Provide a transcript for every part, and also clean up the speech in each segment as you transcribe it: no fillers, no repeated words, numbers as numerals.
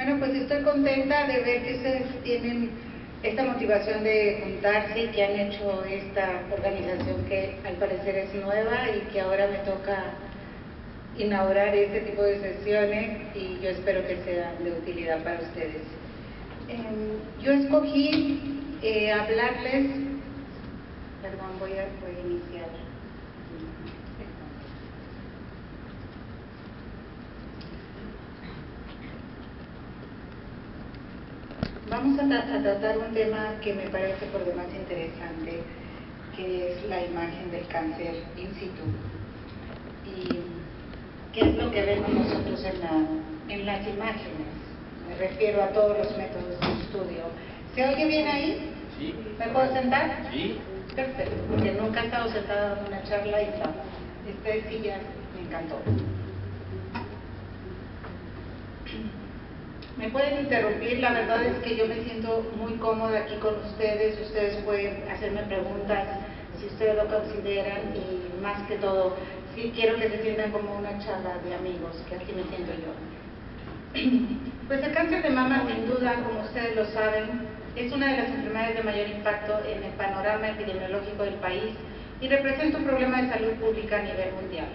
Bueno, pues estoy contenta de ver que ustedes tienen esta motivación de juntarse y que han hecho esta organización que al parecer es nueva y que ahora me toca inaugurar este tipo de sesiones y yo espero que sean de utilidad para ustedes. Yo escogí hablarles, perdón, voy a iniciar. Vamos a tratar un tema que me parece por demás interesante, que es la imagen del cáncer in situ. ¿Y qué es lo que vemos nosotros en las imágenes? Me refiero a todos los métodos de estudio. ¿Se oye bien ahí? Sí. ¿Me puedo sentar? Sí. Perfecto, porque nunca he estado sentada en una charla y esta silla me encantó. Me pueden interrumpir, la verdad es que yo me siento muy cómoda aquí con ustedes pueden hacerme preguntas si ustedes lo consideran y más que todo, sí quiero que se sientan como una charla de amigos, que así me siento yo. Pues el cáncer de mama, sin duda, como ustedes lo saben, es una de las enfermedades de mayor impacto en el panorama epidemiológico del país y representa un problema de salud pública a nivel mundial.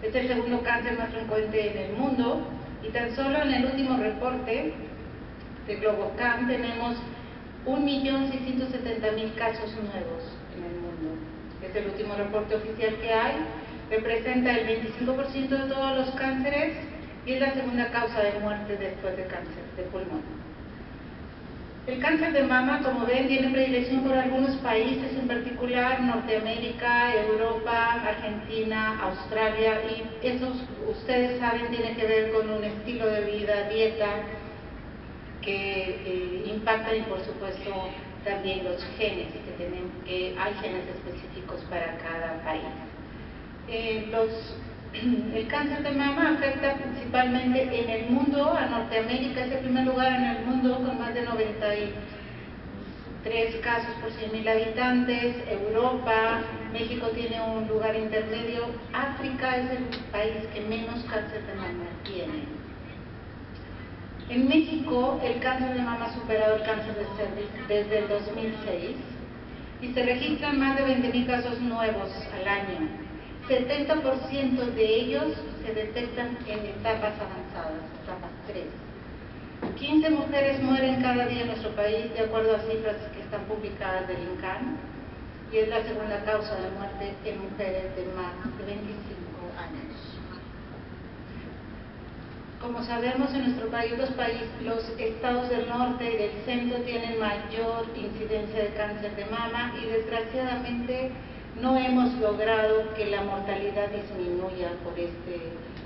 Es el segundo cáncer más frecuente en el mundo y tan solo en el último reporte de Globocam tenemos 1.670.000 casos nuevos en el mundo. Es el último reporte oficial que hay, representa el 25% de todos los cánceres y es la segunda causa de muerte después de cáncer de pulmón. El cáncer de mama, como ven, tiene predilección por algunos países, en particular Norteamérica, Europa, Argentina, Australia, y eso, ustedes saben, tiene que ver con un estilo de vida, dieta, que impacta y por supuesto también los genes, que hay genes específicos para cada país. El cáncer de mama afecta principalmente en el mundo, a Norteamérica es el primer lugar en el mundo con más de 93 casos por 100.000 habitantes, Europa, México tiene un lugar intermedio, África es el país que menos cáncer de mama tiene. En México el cáncer de mama ha superado el cáncer de cervix desde el 2006 y se registran más de 20.000 casos nuevos al año. 70% de ellos se detectan en etapas avanzadas, etapas 3. 15 mujeres mueren cada día en nuestro país, de acuerdo a cifras que están publicadas del INCAN, y es la segunda causa de muerte en mujeres de más de 25 años. Como sabemos, en nuestro país, los estados del norte y del centro tienen mayor incidencia de cáncer de mama y desgraciadamente no hemos logrado que la mortalidad disminuya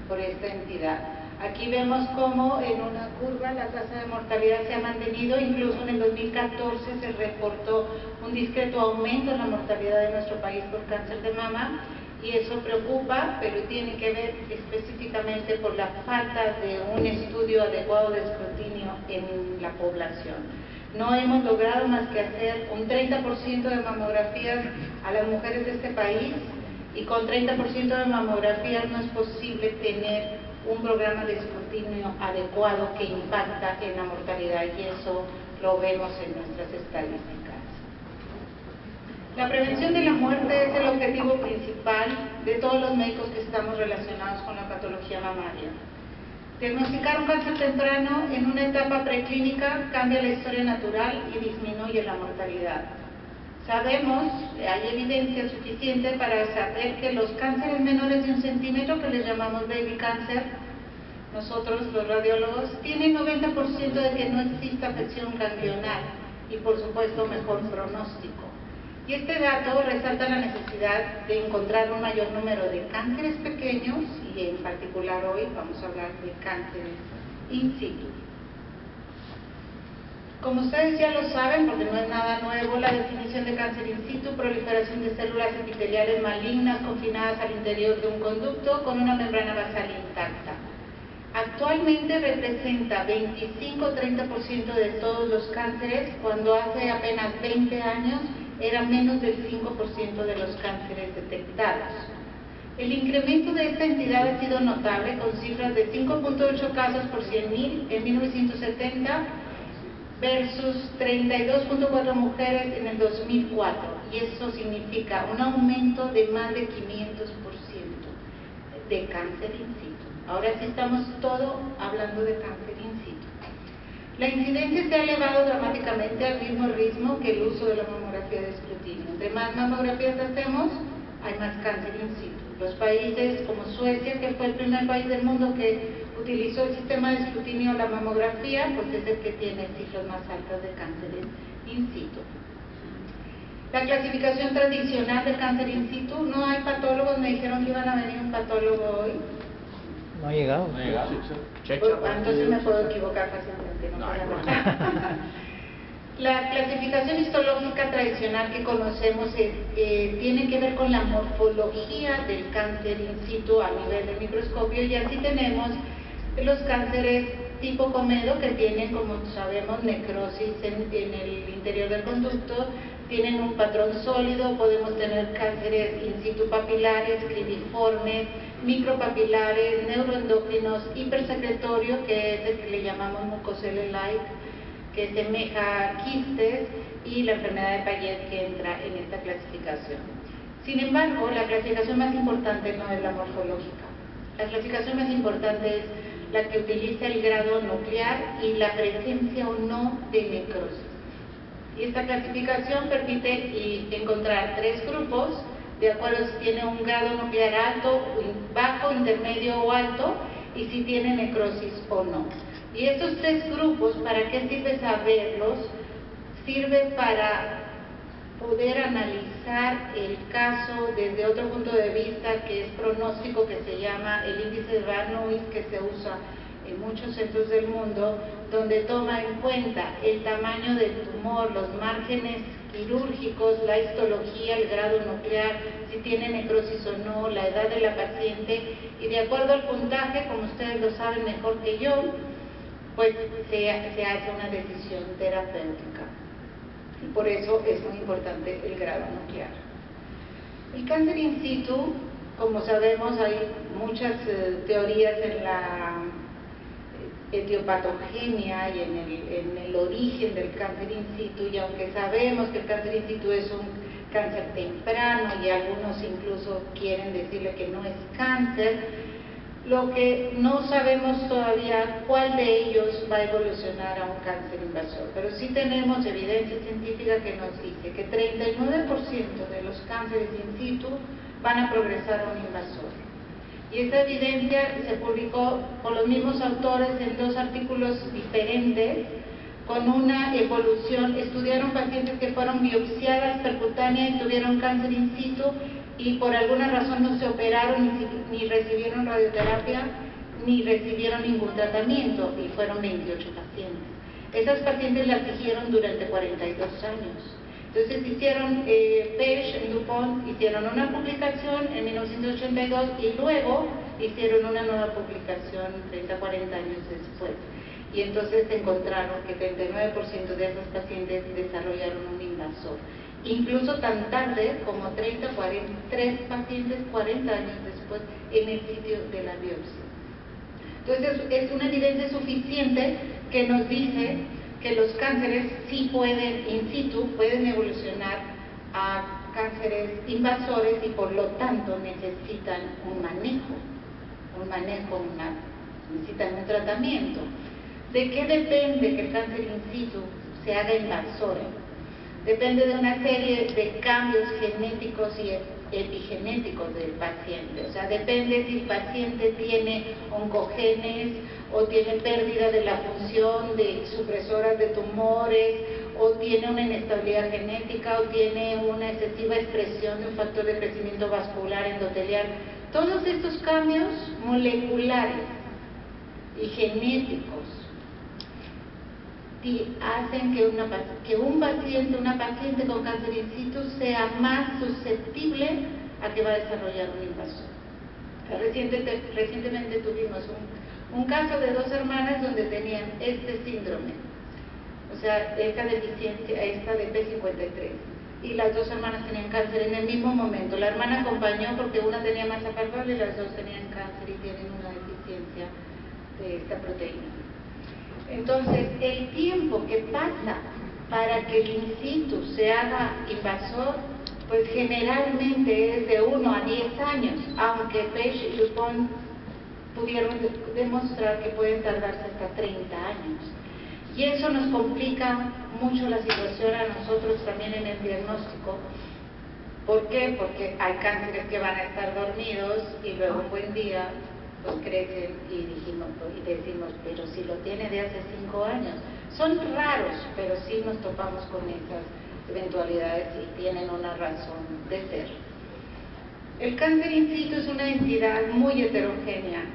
por esta entidad. Aquí vemos cómo en una curva la tasa de mortalidad se ha mantenido, incluso en el 2014 se reportó un discreto aumento en la mortalidad de nuestro país por cáncer de mama y eso preocupa, pero tiene que ver específicamente por la falta de un estudio adecuado de escrutinio en la población. No hemos logrado más que hacer un 30% de mamografías a las mujeres de este país y con 30% de mamografías no es posible tener un programa de escrutinio adecuado que impacta en la mortalidad y eso lo vemos en nuestras estadísticas. La prevención de la muerte es el objetivo principal de todos los médicos que estamos relacionados con la patología mamaria. Diagnosticar un cáncer temprano en una etapa preclínica cambia la historia natural y disminuye la mortalidad. Sabemos, hay evidencia suficiente para saber que los cánceres menores de 1 centímetro, que les llamamos baby cáncer, nosotros los radiólogos, tienen 90% de que no exista afección ganglionar y por supuesto mejor pronóstico. Y este dato resalta la necesidad de encontrar un mayor número de cánceres pequeños y en particular hoy vamos a hablar de cánceres in situ. Como ustedes ya lo saben, porque no es nada nuevo, la definición de cáncer in situ, proliferación de células epiteliales malignas confinadas al interior de un conducto con una membrana basal intacta. Actualmente representa 25-30% de todos los cánceres, cuando hace apenas 20 años era menos del 5% de los cánceres detectados. El incremento de esta entidad ha sido notable, con cifras de 5.8 casos por 100.000 en 1970 versus 32.4 mujeres en el 2004, y eso significa un aumento de más de 500% de cáncer in situ. Ahora sí estamos todo hablando de cáncer in situ. La incidencia se ha elevado dramáticamente al mismo ritmo que el uso de la mamografía de escrutinio. Entre más mamografías hacemos, hay más cáncer in situ. Los países como Suecia, que fue el primer país del mundo que utilizó el sistema de escrutinio la mamografía, pues es el que tiene cifras más altas de cáncer in situ. La clasificación tradicional del cáncer in situ, no hay patólogos, me dijeron que iban a venir un patólogo hoy. No ha llegado. No ha llegado. Entonces me puedo equivocar fácilmente. La clasificación histológica tradicional que conocemos tiene que ver con la morfología del cáncer in situ a nivel del microscopio, y así tenemos los cánceres tipo Comedo, que tienen, como sabemos, necrosis en el interior del conducto, tienen un patrón sólido. Podemos tener cánceres in situ papilares, cribiformes, micropapilares, neuroendocrinos, hipersecretorio, que es el que le llamamos mucosele-like, que semeja quistes, y la enfermedad de Payet, que entra en esta clasificación. Sin embargo, la clasificación más importante no es la morfológica. La clasificación más importante es la que utiliza el grado nuclear y la presencia o no de necrosis. Y esta clasificación permite encontrar tres grupos, de acuerdo a si tiene un grado nuclear alto, bajo, intermedio o alto, y si tiene necrosis o no. Y estos tres grupos, ¿para qué sirve saberlos? Sirve para poder analizar el caso desde otro punto de vista, que es pronóstico, que se llama el índice de Van-Nuys, que se usa en muchos centros del mundo, donde toma en cuenta el tamaño del tumor, los márgenes quirúrgicos, la histología, el grado nuclear, si tiene necrosis o no, la edad de la paciente, y de acuerdo al puntaje, como ustedes lo saben mejor que yo, pues se hace una decisión terapéutica. Y por eso es muy importante el grado nuclear. El cáncer in situ, como sabemos, hay muchas teorías en la etiopatogenia y en el origen del cáncer in situ, y aunque sabemos que el cáncer in situ es un cáncer temprano, y algunos incluso quieren decirle que no es cáncer, lo que no sabemos todavía cuál de ellos va a evolucionar a un cáncer invasor, pero sí tenemos evidencia científica que nos dice que 39% de los cánceres in situ van a progresar a un invasor. Y esta evidencia se publicó por los mismos autores en dos artículos diferentes, con una evolución. Estudiaron pacientes que fueron biopsiadas percutáneas y tuvieron cáncer in situ, y por alguna razón no se operaron ni recibieron radioterapia ni recibieron ningún tratamiento, y fueron 28 pacientes. Esas pacientes las siguieron durante 42 años. Entonces hicieron, Page y Dupont hicieron una publicación en 1982 y luego hicieron una nueva publicación 30, 40 años después. Y entonces encontraron que 39% de esas pacientes desarrollaron un invasor. Incluso tan tarde como 30, 43 pacientes 40 años después en el sitio de la biopsia. Entonces es una evidencia suficiente que nos dice que los cánceres sí pueden, in situ, pueden evolucionar a cánceres invasores, y por lo tanto necesitan un manejo, necesitan un tratamiento. ¿De qué depende que el cáncer in situ se haga invasor? Depende de una serie de cambios genéticos y epigenéticos del paciente. O sea, depende si el paciente tiene oncogenes, o tiene pérdida de la función de supresoras de tumores, o tiene una inestabilidad genética, o tiene una excesiva expresión de un factor de crecimiento vascular endotelial. Todos estos cambios moleculares y genéticos hacen que una paciente con cáncer in situ sea más susceptible a que va a desarrollar un invasor. Recientemente tuvimos un caso de dos hermanas donde tenían este síndrome, o sea, esta deficiencia, esta de P53, y las dos hermanas tenían cáncer en el mismo momento. La hermana acompañó porque una tenía masa palpable y las dos tenían cáncer y tienen una deficiencia de esta proteína. Entonces, el tiempo que pasa para que el in situ se haga invasor, pues generalmente es de 1 a 10 años, aunque Page y Dupont pudieron demostrar que pueden tardarse hasta 30 años. Y eso nos complica mucho la situación a nosotros también en el diagnóstico. ¿Por qué? Porque hay cánceres que van a estar dormidos y luego un buen día pues crecen y decimos, pero si lo tiene de hace 5 años. Son raros, pero sí nos topamos con esas eventualidades y tienen una razón de ser. El cáncer in situ es una entidad muy heterogénea,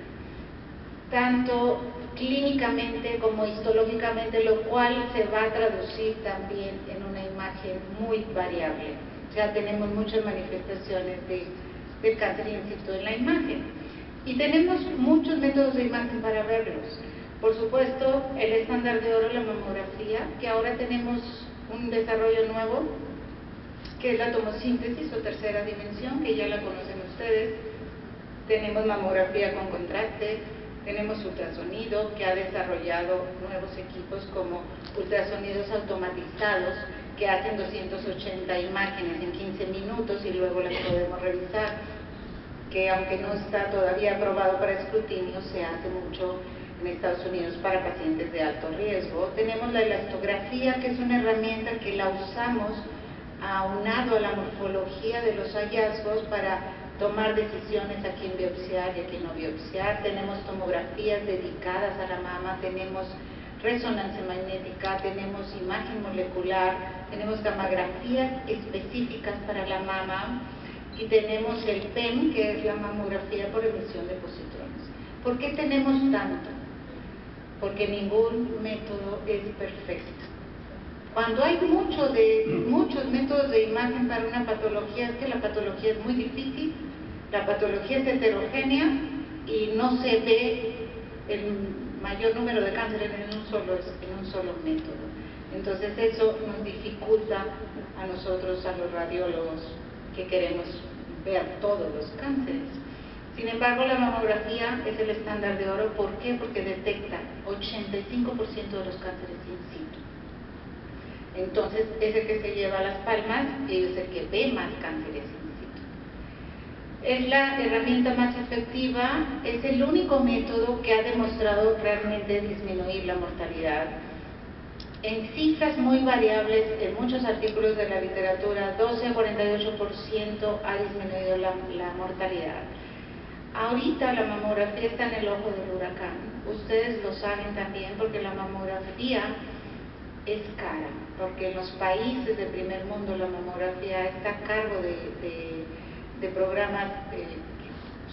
tanto clínicamente como histológicamente, lo cual se va a traducir también en una imagen muy variable. O sea, tenemos muchas manifestaciones del cáncer in situ en la imagen. Y tenemos muchos métodos de imagen para verlos. Por supuesto, el estándar de oro, la mamografía, que ahora tenemos un desarrollo nuevo, que es la tomosíntesis o tercera dimensión, que ya la conocen ustedes. Tenemos mamografía con contraste, tenemos ultrasonido, que ha desarrollado nuevos equipos como ultrasonidos automatizados, que hacen 280 imágenes en 15 minutos y luego las podemos revisar, que aunque no está todavía aprobado para escrutinio, se hace mucho en Estados Unidos para pacientes de alto riesgo. Tenemos la elastografía, que es una herramienta que la usamos aunado a la morfología de los hallazgos para tomar decisiones a quién biopsiar y a quién no biopsiar. Tenemos tomografías dedicadas a la mama, tenemos resonancia magnética, tenemos imagen molecular, tenemos gammagrafías específicas para la mama y tenemos el PEM, que es la mamografía por emisión de positrones. ¿Por qué tenemos tanto? Porque ningún método es perfecto. Cuando hay muchos métodos de imagen para una patología, es que la patología es muy difícil, la patología es heterogénea y no se ve el mayor número de cánceres en un solo método. Entonces eso nos dificulta a nosotros, a los radiólogos, que queremos ver todos los cánceres. Sin embargo, la mamografía es el estándar de oro. ¿Por qué? Porque detecta 85% de los cánceres in situ. Entonces, es el que se lleva las palmas y es el que ve más cánceres in situ. Es la herramienta más efectiva, es el único método que ha demostrado realmente disminuir la mortalidad. En cifras muy variables, en muchos artículos de la literatura, 12 a 48% ha disminuido la mortalidad. Ahorita la mamografía está en el ojo del huracán. Ustedes lo saben también porque la mamografía es cara, porque en los países del primer mundo la mamografía está a cargo de programas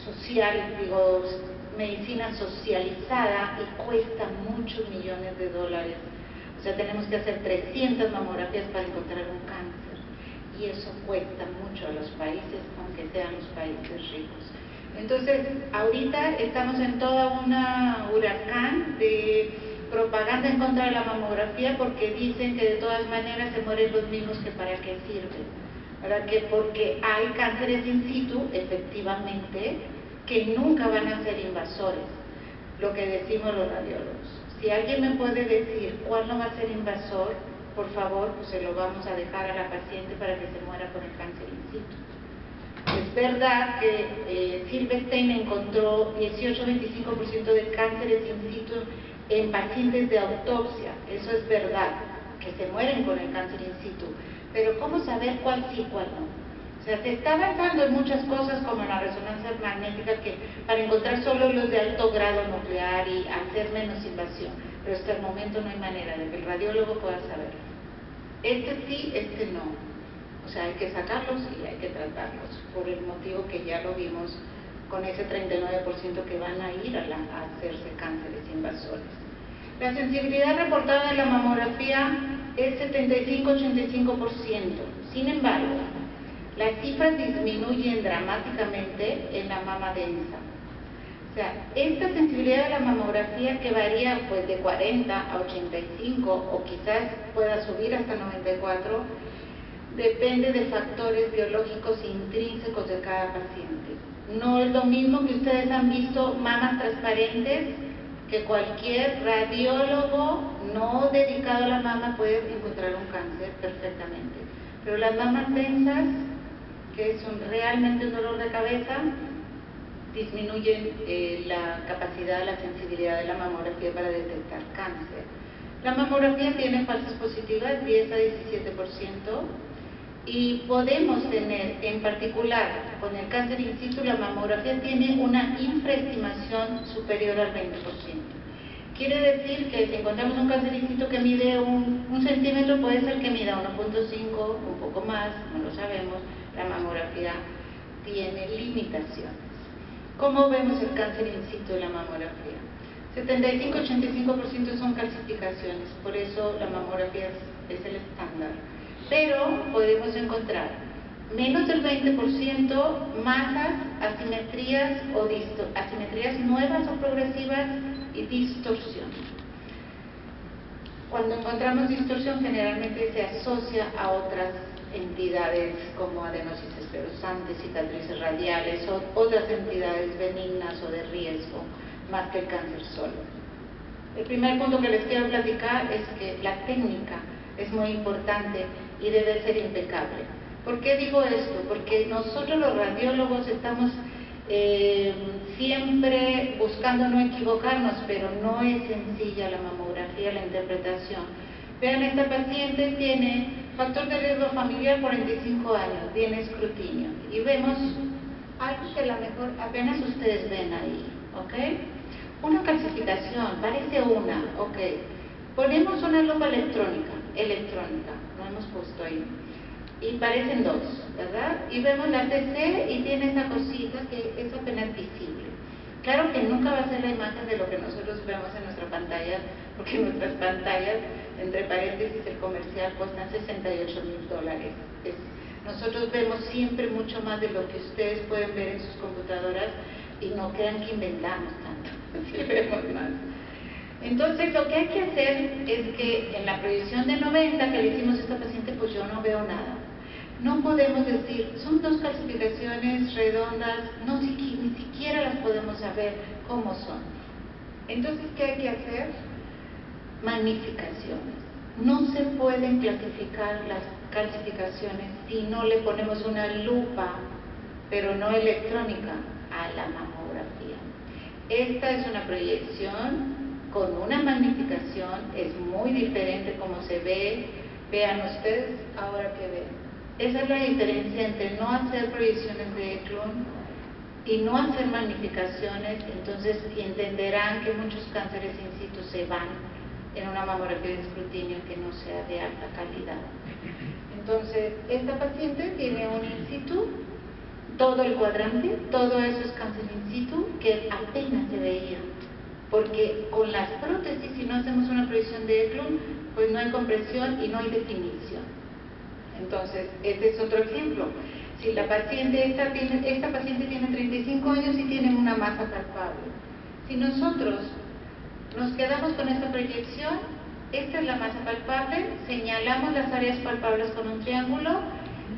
sociales, medicina socializada, y cuesta muchos millones de dólares. O sea, tenemos que hacer 300 mamografías para encontrar un cáncer, y eso cuesta mucho a los países, aunque sean los países ricos. Entonces, ahorita estamos en toda una huracán de propaganda en contra de la mamografía, porque dicen que de todas maneras se mueren los mismos, que para qué sirve, ¿verdad? Que porque hay cánceres in situ, efectivamente, que nunca van a ser invasores, lo que decimos los radiólogos. Si alguien me puede decir cuál no va a ser invasor, por favor, pues se lo vamos a dejar a la paciente para que se muera con el cáncer in situ. Es verdad que Silverstein encontró 18-25% de cánceres in situ en pacientes de autopsia. Eso es verdad, que se mueren con el cáncer in situ. Pero ¿cómo saber cuál sí, cuál no? O sea, se está avanzando en muchas cosas, como la resonancia magnética, que para encontrar solo los de alto grado nuclear y hacer menos invasión. Pero hasta el momento no hay manera de que el radiólogo pueda saberlo. Este sí, este no. O sea, hay que sacarlos y hay que tratarlos, por el motivo que ya lo vimos con ese 39% que van a ir a hacerse cánceres invasores. La sensibilidad reportada de la mamografía es 75-85%. Sin embargo, las cifras disminuyen dramáticamente en la mama densa. O sea, esta sensibilidad de la mamografía, que varía pues de 40 a 85 o quizás pueda subir hasta 94, depende de factores biológicos intrínsecos de cada paciente. No es lo mismo que ustedes han visto mamas transparentes, que cualquier radiólogo no dedicado a la mama puede encontrar un cáncer perfectamente. Pero las mamas densas, que son realmente un dolor de cabeza, disminuyen la capacidad, la sensibilidad de la mamografía para detectar cáncer. La mamografía tiene falsas positivas, 10 a 17%, y podemos tener, en particular con el cáncer in situ, la mamografía tiene una infraestimación superior al 20%. Quiere decir que si encontramos un cáncer in situ que mide un centímetro, puede ser que mida 1.5, un poco más, no lo sabemos. La mamografía tiene limitaciones. ¿Cómo vemos el cáncer in situ de la mamografía? 75-85% son calcificaciones, por eso la mamografía es el estándar. Pero podemos encontrar menos del 20% masas, asimetrías o asimetrías nuevas o progresivas y distorsión. Cuando encontramos distorsión, generalmente se asocia a otras entidades como adenosis esclerosante, cicatrices radiales o otras entidades benignas o de riesgo, más que el cáncer solo. El primer punto que les quiero platicar es que la técnica es muy importante y debe ser impecable. ¿Por qué digo esto? Porque nosotros los radiólogos estamos siempre buscando no equivocarnos, pero no es sencilla la mamografía, la interpretación. Vean, esta paciente tiene factor de riesgo familiar 45 años, tiene escrutinio, y vemos algo que a lo mejor apenas ustedes ven ahí, ¿ok? Una calcificación, parece una, ¿ok? Ponemos una lupa electrónica, no hemos puesto ahí, y parecen dos, ¿verdad? Y vemos la TC y tiene esa cosita que es apenas visible. Claro que nunca va a ser la imagen de lo que nosotros vemos en nuestra pantalla, porque nuestras pantallas, entre paréntesis, el comercial, cuestan $68,000. Nosotros vemos siempre mucho más de lo que ustedes pueden ver en sus computadoras, y no crean que inventamos tanto, si vemos más. Entonces, lo que hay que hacer es que en la proyección de 90 que le hicimos a esta paciente, pues yo no veo nada. No podemos decir, son dos calcificaciones redondas, no, ni siquiera las podemos saber cómo son. Entonces, ¿qué hay que hacer? Magnificaciones. No se pueden clasificar las calcificaciones si no le ponemos una lupa, pero no electrónica, a la mamografía. Esta es una proyección con una magnificación, es muy diferente como se ve. Vean ustedes ahora que ven. Esa es la diferencia entre no hacer proyecciones de Eklund y no hacer magnificaciones. Entonces entenderán que muchos cánceres in situ se van en una mamografía de escrutinio que no sea de alta calidad. Entonces, esta paciente tiene un in situ, todo el cuadrante, todo eso es cáncer in situ que apenas se veía, porque con las prótesis, si no hacemos una proyección de Eklund, pues no hay compresión y no hay definición. Entonces, este es otro ejemplo. Si la paciente, esta paciente tiene 35 años y tiene una masa palpable. Si nosotros nos quedamos con esta proyección, esta es la masa palpable, señalamos las áreas palpables con un triángulo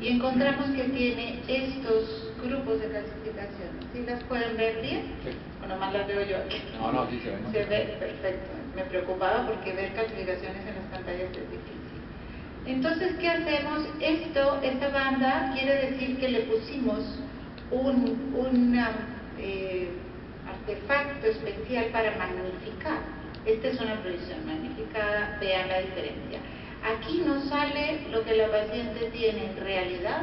y encontramos que tiene estos grupos de calcificaciones. ¿Sí las pueden ver bien? Sí. O nomás las veo yo aquí. No, sí se ven. Se ve perfecto. Me preocupaba porque ver calcificaciones en las pantallas es difícil. Entonces, ¿qué hacemos? Esta banda quiere decir que le pusimos un artefacto especial para magnificar. Esta es una proyección magnificada, vean la diferencia. Aquí nos sale lo que la paciente tiene en realidad.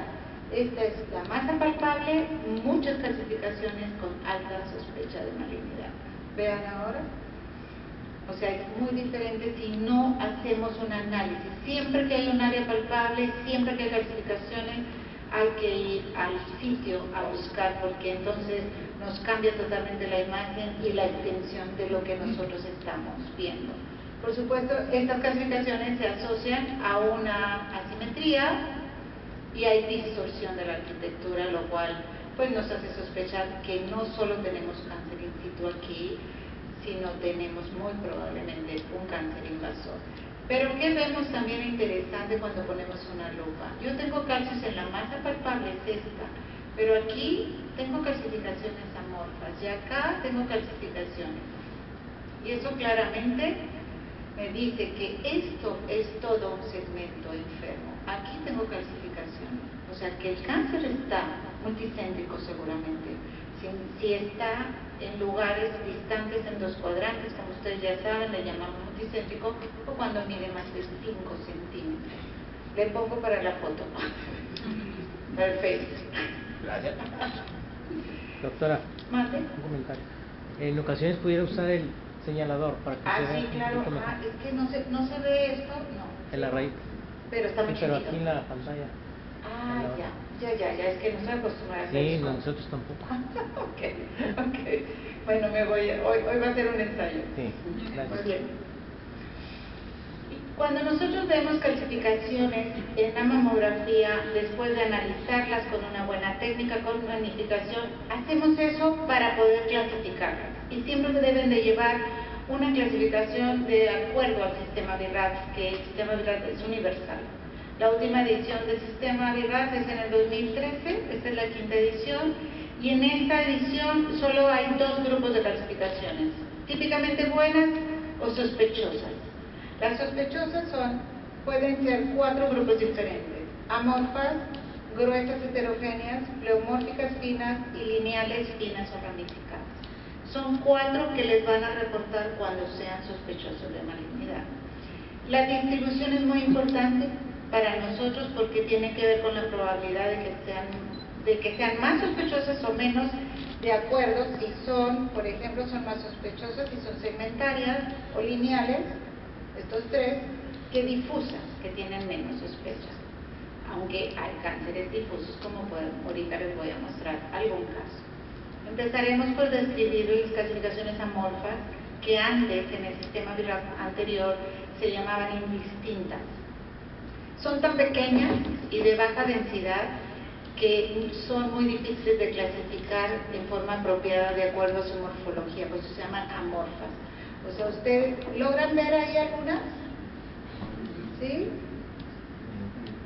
Esta es la masa palpable, muchas calcificaciones con alta sospecha de malignidad. Vean ahora. O sea, es muy diferente si no hacemos un análisis. Siempre que hay un área palpable, siempre que hay calcificaciones, hay que ir al sitio a buscar, porque entonces nos cambia totalmente la imagen y la extensión de lo que nosotros estamos viendo. Por supuesto, estas calcificaciones se asocian a una asimetría y hay distorsión de la arquitectura, lo cual pues nos hace sospechar que no solo tenemos cáncer in situ aquí, sino tenemos muy probablemente un cáncer invasor. Pero ¿qué vemos también interesante cuando ponemos una lupa? Yo tengo calcios en la masa palpable, es esta, pero aquí tengo calcificaciones amorfas y acá tengo calcificaciones. Y eso claramente me dice que esto es todo un segmento enfermo. Aquí tengo calcificaciones, o sea que el cáncer está multicéntrico seguramente. Si está en lugares distantes en 2 cuadrantes, como ustedes ya saben, le llamamos multicéntrico, o cuando mide más de 5 centímetros. Le pongo para la foto, para el Facebook. Gracias. Doctora, ¿Mande? un comentario. En ocasiones pudiera usar el señalador para que se vea Sí, claro. un poco mejor. Es que no se ve esto, no. En la raíz. Pero está muy Sí, pero chiquito. aquí en la pantalla. Ya, es que no estoy acostumbrada a hacer Sí, eso. nosotros tampoco. Ok. Bueno, hoy va a ser un ensayo. Sí, gracias. Muy bien. Cuando nosotros vemos calcificaciones en la mamografía, después de analizarlas con una buena técnica, con magnificación, hacemos eso para poder clasificarlas. Y siempre deben de llevar una clasificación de acuerdo al sistema VIRAT, que el sistema VIRAT es universal. La última edición del sistema VIRAT es en el 2013, esta es la 5ª edición, y en esta edición solo hay 2 grupos de clasificaciones, típicamente buenas o sospechosas. Las sospechosas pueden ser 4 grupos diferentes: amorfas, gruesas heterogéneas, pleomórficas finas y lineales finas o ramificadas. Son 4 que les van a reportar cuando sean sospechosos de malignidad. La distribución es muy importante para nosotros porque tiene que ver con la probabilidad de que sean más sospechosas o menos, de acuerdo si son, por ejemplo, son más sospechosas si son segmentarias o lineales, estos 3, que difusas, que tienen menos sospechas. Aunque hay cánceres difusos, como ahorita les voy a mostrar algún caso. Empezaremos por describir las clasificaciones amorfas, que antes, en el sistema VIRAT anterior, se llamaban indistintas. Son tan pequeñas y de baja densidad que son muy difíciles de clasificar en forma apropiada de acuerdo a su morfología, pues se llaman amorfas. O sea, ¿ustedes logran ver ahí algunas? ¿Sí?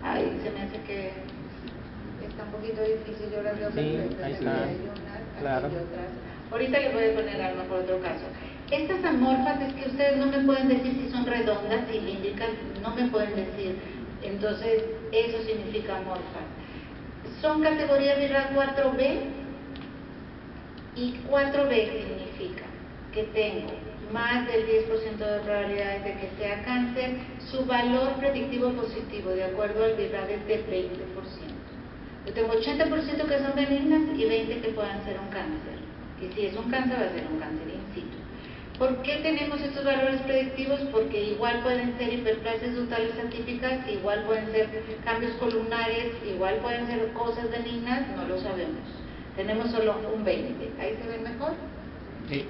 Ahí se me hace que está un poquito difícil, yo las veo perfectas. Ahí está. Hay unas, Claro. aquí hay otras. Ahorita les voy a poner algo por otro caso. Estas amorfas es que ustedes no me pueden decir si son redondas, cilíndricas, no me pueden decir. Entonces, eso significa amorfas. Son categoría VIRAT 4B, y 4B significa que tengo más del 10% de probabilidades de que sea cáncer. Su valor predictivo positivo, de acuerdo al VIRAT, es de 20%. Yo tengo 80% que son benignas y 20% que puedan ser un cáncer. Y si es un cáncer, va a ser un cáncer in situ. ¿Por qué tenemos estos valores predictivos? Porque igual pueden ser hiperplasias ductales atípicas, igual pueden ser cambios columnares, igual pueden ser cosas benignas, no lo sabemos. Tenemos solo un 20%. ¿Ahí se ven mejor? Sí.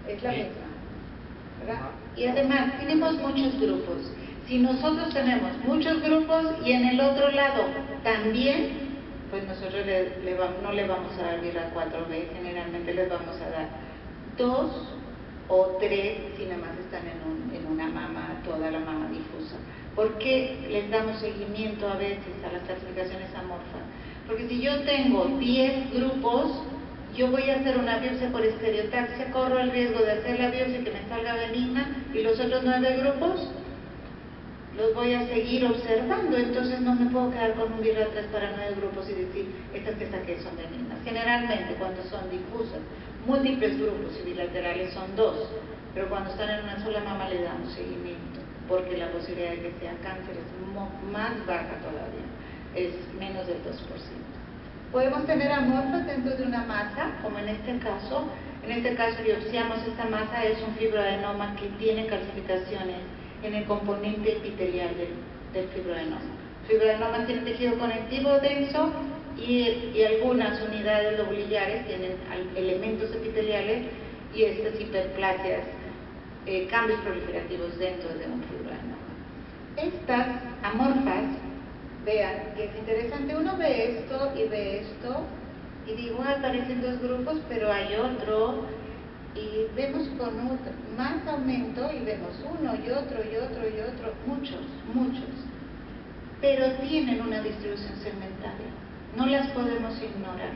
Es la misma, ¿verdad? Y además, tenemos muchos grupos. Si nosotros tenemos muchos grupos y en el otro lado también, pues nosotros no le vamos a dar VIRAT 4B, generalmente les vamos a dar 2 o 3 si nada más están en una mama, toda la mama difusa. ¿Por qué les damos seguimiento a veces a las clasificaciones amorfas? Porque si yo tengo 10 grupos, yo voy a hacer una biopsia por estereotaxia, corro el riesgo de hacer la biopsia que me salga benigna, y los otros 9 grupos los voy a seguir observando. Entonces no me puedo quedar con un VIRAT 3 para 9 grupos y decir, estas que saqué son benignas. Generalmente cuando son difusas, múltiples grupos y bilaterales son 2, pero cuando están en una sola mama le damos seguimiento, porque la posibilidad de que sea cáncer es más baja todavía, es menos del 2%. Podemos tener amorfas dentro de una masa, como en este caso. En este caso biopsiamos esta masa, es un fibroadenoma que tiene calcificaciones en el componente epitelial del fibroadenoma. El fibroadenoma tiene tejido conectivo denso y algunas unidades lobulillares tienen elementos epiteliales y estas hiperplasias, cambios proliferativos dentro de un fibroadenoma. Estas amorfas, vean que es interesante, uno ve esto y digo, aparecen 2 grupos, pero hay otro, y vemos con más aumento y vemos uno y otro y otro y otro, muchos, pero tienen una distribución segmentaria, no las podemos ignorar.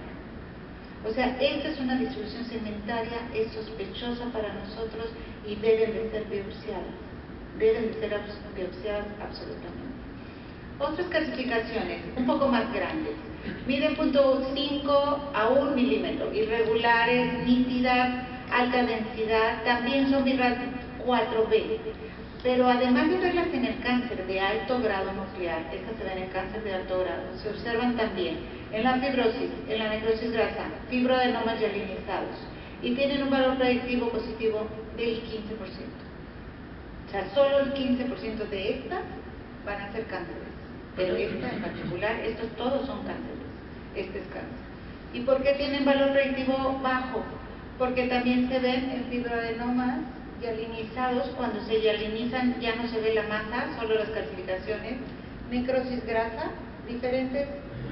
O sea, esta es una distribución segmentaria, es sospechosa para nosotros y deben de ser biopsiadas, absolutamente. Otras clasificaciones, un poco más grandes, miden 0.5 a 1 milímetro, irregulares, nítidas, alta densidad, también son BIRAD 4B, pero además de verlas en el cáncer de alto grado nuclear, estas se ven en cáncer de alto grado, se observan también en la fibrosis, en la necrosis grasa, fibroadenomas hialinizados, y tienen un valor predictivo positivo del 15%. O sea, solo el 15% de estas van a ser cánceres, pero esta en particular, estos todos son cánceres, este es cáncer. ¿Y por qué tienen valor predictivo bajo? Porque también se ven en fibroadenomas hialinizados. Cuando se hialinizan ya no se ve la masa, solo las calcificaciones, necrosis grasa, diferentes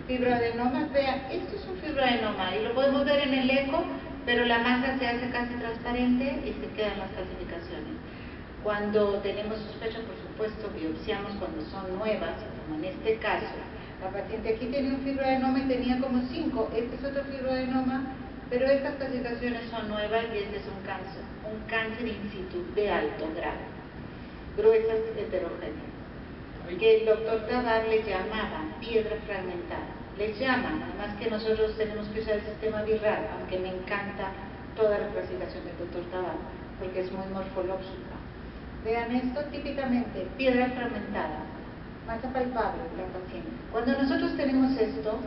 fibroadenomas. Vean, esto es un fibroadenoma y lo podemos ver en el eco, pero la masa se hace casi transparente y se quedan las calcificaciones. Cuando tenemos sospecha, por supuesto, biopsiamos cuando son nuevas, como en este caso. La paciente aquí tiene un fibroadenoma y tenía como 5, este es otro fibroadenoma, pero estas calcificaciones son nuevas y este es un cáncer in situ de alto grado, gruesas heterogéneas, que el doctor Tabar le llamaba piedra fragmentada. Les llaman, además que nosotros tenemos que usar el sistema BIRAD, aunque me encanta toda la clasificación del doctor Tabar, porque es muy morfológica. Vean esto, típicamente, piedra fragmentada, masa palpable en la paciente. Cuando nosotros tenemos esto,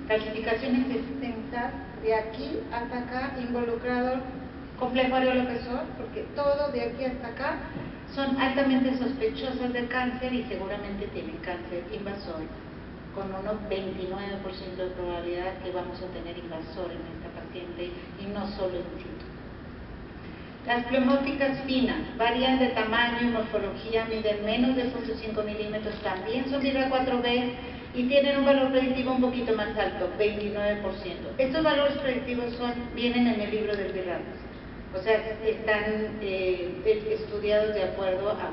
calcificaciones extensas, de aquí hasta acá, involucrado complejo areolo-opresor, porque todo de aquí hasta acá son altamente sospechosas de cáncer y seguramente tienen cáncer invasor, con un 29% de probabilidad que vamos a tener invasor en esta paciente y no solo in situ. Las pleomórficas finas varían de tamaño y morfología, miden menos de 0.5 milímetros, también son BIRAD 4B y tienen un valor predictivo un poquito más alto, 29%. Estos valores predictivos vienen en el libro del BIRAD, o sea, están estudiados de acuerdo a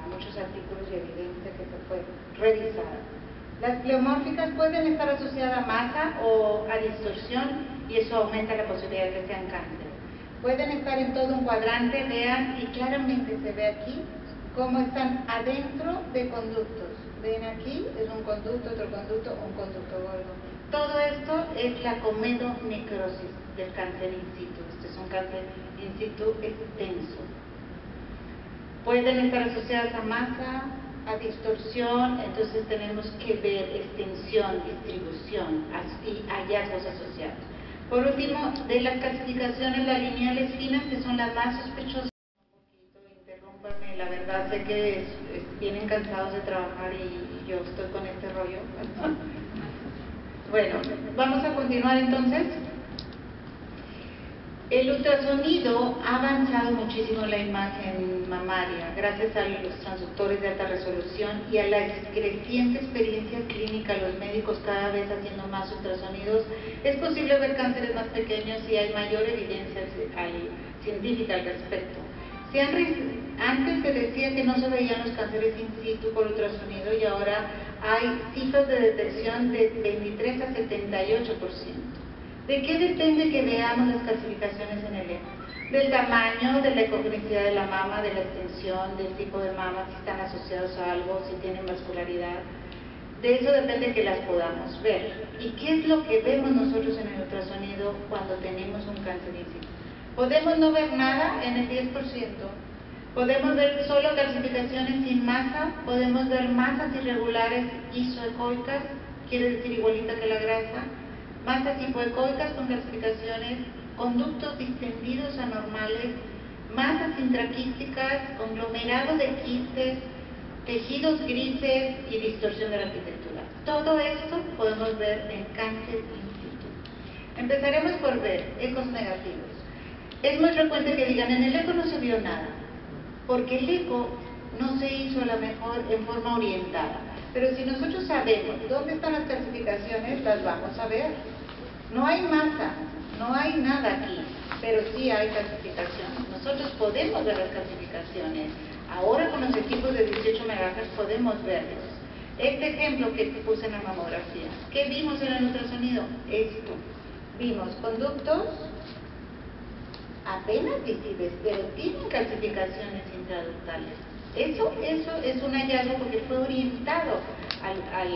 muchos artículos y evidencia que se fue revisada. Las pleomórficas pueden estar asociadas a masa o a distorsión y eso aumenta la posibilidad de que sean cáncer. Pueden estar en todo un cuadrante, vean, y claramente se ve aquí cómo están adentro de conductos. Ven aquí, es un conducto, otro conducto, un conducto gordo. Todo esto es la comedomicrosis del cáncer in situ. Este es un cáncer in situ extenso. Pueden estar asociadas a masa, a distorsión, entonces tenemos que ver extensión, distribución y hallazgos asociados. Por último, de las calcificaciones, las lineales finas, que son las más sospechosas. Interrúmpanme, la verdad sé que vienen cansados de trabajar y yo estoy con este rollo. Bueno, vamos a continuar entonces. El ultrasonido ha avanzado muchísimo en la imagen mamaria, gracias a los transductores de alta resolución y a la creciente experiencia clínica, los médicos cada vez haciendo más ultrasonidos. Es posible ver cánceres más pequeños y hay mayor evidencia científica al respecto. Antes se decía que no se veían los cánceres in situ por ultrasonido y ahora hay cifras de detección de 23 a 78%. ¿De qué depende que veamos las calcificaciones en el eco? Del tamaño, de la ecogenicidad de la mama, de la extensión, del tipo de mama, si están asociados a algo, si tienen vascularidad. De eso depende que las podamos ver. ¿Y qué es lo que vemos nosotros en el ultrasonido cuando tenemos un cáncer in situ? Podemos no ver nada en el 10%. Podemos ver solo calcificaciones sin masa, podemos ver masas irregulares isoecoicas, quiere decir igualita que la grasa, masas hipoecoicas con calcificaciones, conductos distendidos anormales, masas intraquísticas, conglomerados de quistes, tejidos grises y distorsión de la arquitectura. Todo esto podemos ver en cáncer in situ. Empezaremos por ver ecos negativos. Es muy frecuente que digan, en el eco no se vio nada, porque el eco no se hizo a lo mejor en forma orientada. Pero si nosotros sabemos dónde están las calcificaciones, las vamos a ver. No hay masa, no hay nada aquí. pero sí hay calcificaciones. Nosotros podemos ver las calcificaciones. Ahora con los equipos de 18 MHz podemos verlos. Este ejemplo que puse en la mamografía, ¿qué vimos en el ultrasonido? Esto. Vimos conductos apenas visibles, pero tienen calcificaciones intraductales. Eso es un hallazgo porque fue orientado al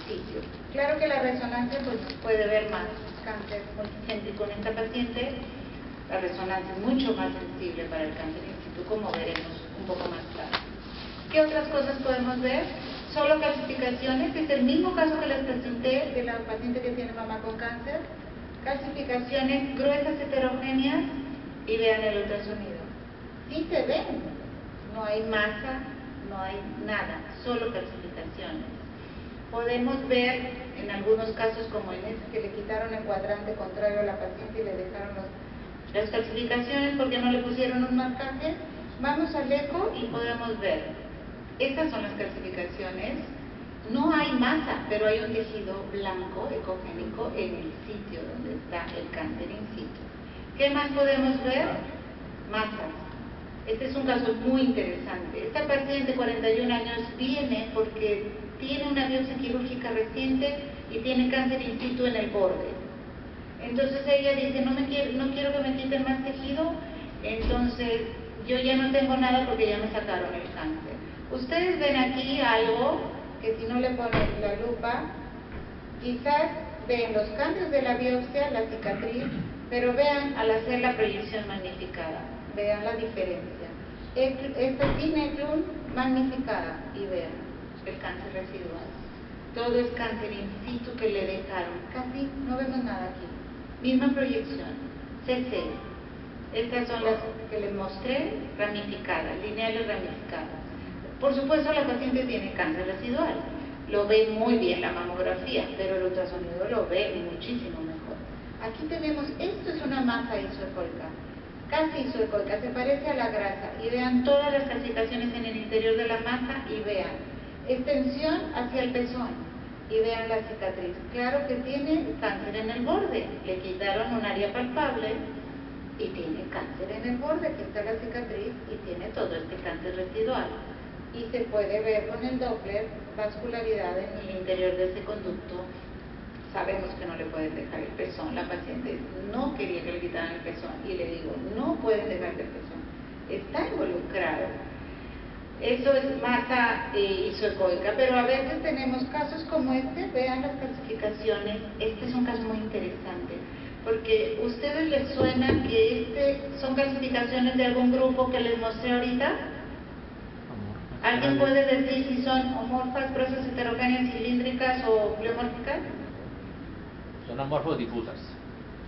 sitio. Claro que la resonancia pues, puede ver más cáncer multicéntrico en esta paciente. La resonancia es mucho más sensible para el cáncer in situ, como veremos un poco más claro. ¿Qué otras cosas podemos ver? Solo calcificaciones, es el mismo caso que les presenté de la paciente que tiene mamá con cáncer. Calcificaciones gruesas heterogéneas y vean el ultrasonido. Sí se ven, no hay masa, no hay nada, solo calcificaciones. Podemos ver en algunos casos como en este que le quitaron el cuadrante contrario a la paciente y le dejaron las calcificaciones porque no le pusieron un marcaje. Vamos al eco y podemos ver. Estas son las calcificaciones. No hay masa, pero hay un tejido blanco ecogénico en el sitio donde está el cáncer in situ. ¿Qué más podemos ver? Masas. Este es un caso muy interesante. Esta paciente de 41 años viene porque tiene una biopsia quirúrgica reciente y tiene cáncer in situ en el borde. Entonces ella dice, no quiero que me quiten más tejido, entonces yo ya no tengo nada porque ya me sacaron el cáncer. Ustedes ven aquí algo que si no le ponen la lupa, quizás ven los cambios de la biopsia, la cicatriz, pero vean al hacer la proyección magnificada, vean la diferencia. Esta Cineclone magnificada y vean el cáncer residual. Todo es cáncer in situ que le dejaron, casi no vemos nada aquí. Misma proyección, CC. Estas son las que les mostré, ramificadas, lineales ramificadas. Por supuesto la paciente tiene cáncer residual, lo ve muy bien la mamografía, pero el ultrasonido lo ve muchísimo mejor. Aquí tenemos, esto es una masa isoecoica, casi isoecoica, se parece a la grasa, y vean todas las calcificaciones en el interior de la masa y vean, extensión hacia el pezón, y vean la cicatriz. Claro que tiene cáncer en el borde, le quitaron un área palpable y tiene cáncer en el borde, que está la cicatriz y tiene todo este cáncer residual. Y se puede ver con el Doppler vascularidad en el interior de ese conducto. Sabemos que no le pueden dejar el pezón, la paciente no quería que le quitaran el pezón y le digo, no pueden dejar el pezón, está involucrado. Eso es masa isoecoica, pero a veces tenemos casos como este, vean las calcificaciones. Este es un caso muy interesante, porque ¿a ustedes les suena que son calcificaciones de algún grupo que les mostré ahorita? ¿Alguien puede decir si son homorfas, gruesas, heterogéneas, cilíndricas o pleomórficas? Son amorfodifusas.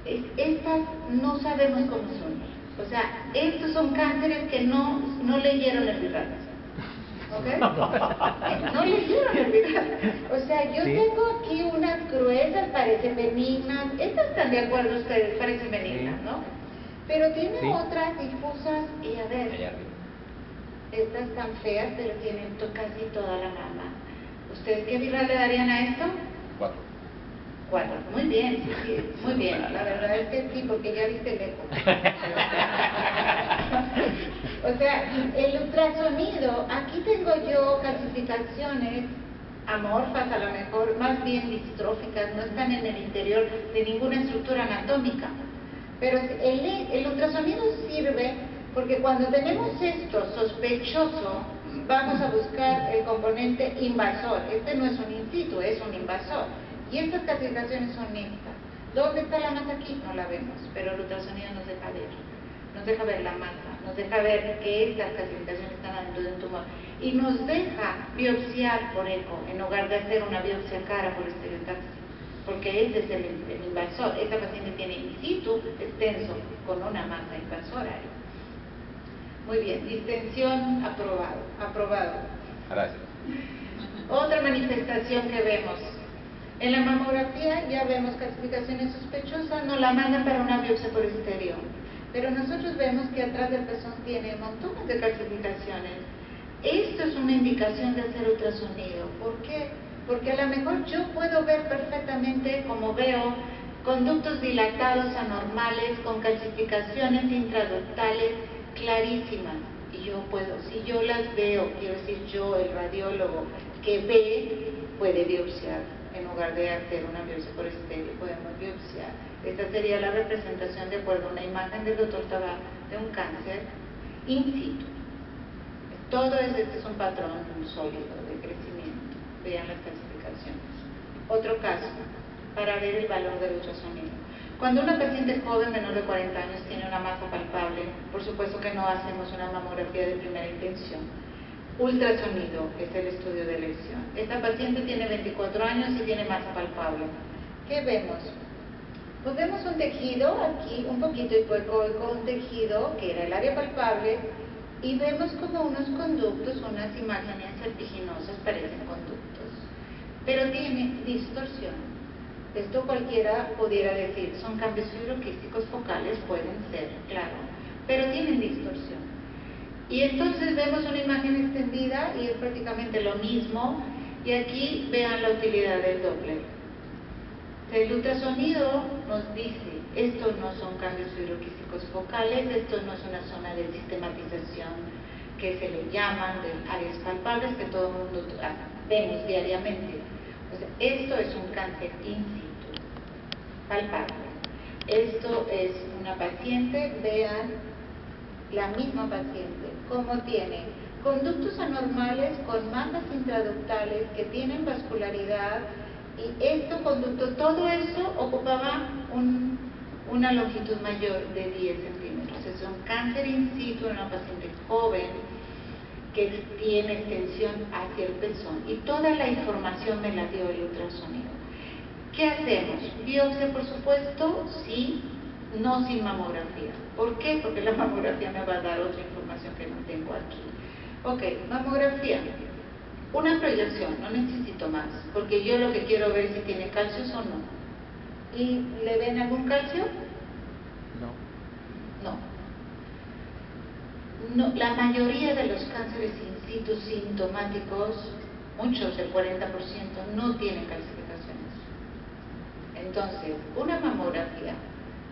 Estas no sabemos cómo son. O sea, estos son cánceres que no leyeron el virus. ¿Ok? No leyeron el virus. O sea, yo tengo aquí unas gruesas, parecen benignas. Estas están de acuerdo ustedes, parecen benignas, ¿no? Pero tiene otras difusas y a ver. Estas están feas, pero tienen casi toda la mama. ¿Ustedes qué viral le darían a esto? 4. Muy bien, sí, muy bien. La verdad es que sí, porque ya viste el eco. O sea, el ultrasonido, aquí tengo yo calcificaciones amorfas, a lo mejor más bien distróficas, no están en el interior de ninguna estructura anatómica. Pero el ultrasonido sirve porque cuando tenemos esto sospechoso, vamos a buscar el componente invasor. Este no es un in situ, es un invasor. Y estas calcificaciones son estas. ¿Dónde está la masa aquí? No la vemos, pero el ultrasonido nos deja ver la masa, nos deja ver que estas calcificaciones están adentro de un tumor. Y nos deja biopsiar por eco, en lugar de hacer una biopsia cara por estereotaxia. Porque ese es el invasor. Esta paciente tiene in situ extenso con una masa invasora. Muy bien, distensión aprobado. Gracias. Otra manifestación que vemos. En la mamografía ya vemos calcificaciones sospechosas, nos la mandan para una biopsia por estéreo. Pero nosotros vemos que atrás del pezón tiene montones de calcificaciones. Esto es una indicación de hacer ultrasonido. ¿Por qué? Porque a lo mejor yo puedo ver perfectamente, como veo Conductos dilatados anormales con calcificaciones intraductales clarísimas. Y yo puedo, si yo las veo, quiero decir yo, el radiólogo que ve, puede biopsiar. En lugar de hacer una biopsia por estéreo, podemos biopsiar. Esta sería la representación de acuerdo a una imagen del doctor Tabar de un cáncer in situ. Todo este es un patrón sólido de crecimiento. Vean las calcificaciones. Otro caso, para ver el valor del ultrasonido. Cuando una paciente joven menor de 40 años tiene una masa palpable, por supuesto que no hacemos una mamografía de primera intención. Ultrasonido es el estudio de elección. Esta paciente tiene 24 años y tiene masa palpable. ¿Qué vemos? Pues vemos un tejido aquí, un poquito hipoecoico, un tejido que era el área palpable, y vemos como unos conductos, unas imágenes vertiginosas, parecen conductos, pero tiene distorsión. Esto cualquiera pudiera decir, son cambios fibroquísticos focales, pueden ser, claro, pero tienen distorsión. Y entonces vemos una imagen extendida y es prácticamente lo mismo, y aquí vean la utilidad del Doppler. El ultrasonido nos dice, estos no son cambios fibroquísticos focales, esto no es una zona de sistematización que se le llaman de áreas palpables que todo el mundo vemos diariamente. O sea, esto es un cáncer in situ, palpable. Esto es una paciente, vean la misma paciente, cómo tiene conductos anormales con masas intraductales que tienen vascularidad, y conducto, todo eso ocupaba una longitud mayor de 10 centímetros. Es un cáncer in situ en una paciente joven que tiene extensión hacia el pezón, y toda la información me la dio el ultrasonido. ¿Qué hacemos? Biopsia, por supuesto, sí, no sin mamografía. ¿Por qué? Porque la mamografía me va a dar otra información que no tengo aquí. Ok, mamografía. Una proyección, no necesito más, porque yo lo que quiero ver es si tiene calcios o no. ¿Y le ven algún calcio? No. La mayoría de los cánceres in situ sintomáticos, muchos, el 40%, no tienen calcificaciones. Entonces, una mamografía.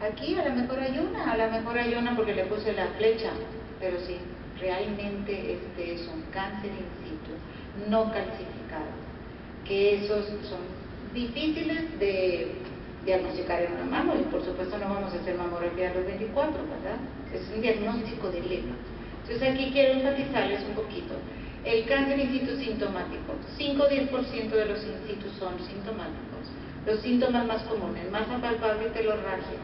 Aquí a lo mejor hay una porque le puse la flecha, pero sí, realmente este es un cáncer in situ, no calcificado, que esos son difíciles de diagnosticar en una mamo, y por supuesto no vamos a hacer mamografía a los 24, ¿verdad? Es un diagnóstico de lema. Entonces aquí quiero enfatizarles un poquito. El cáncer in situ sintomático, 5-10% de los in situ son sintomáticos. Los síntomas más comunes, masa palpable y telorragia.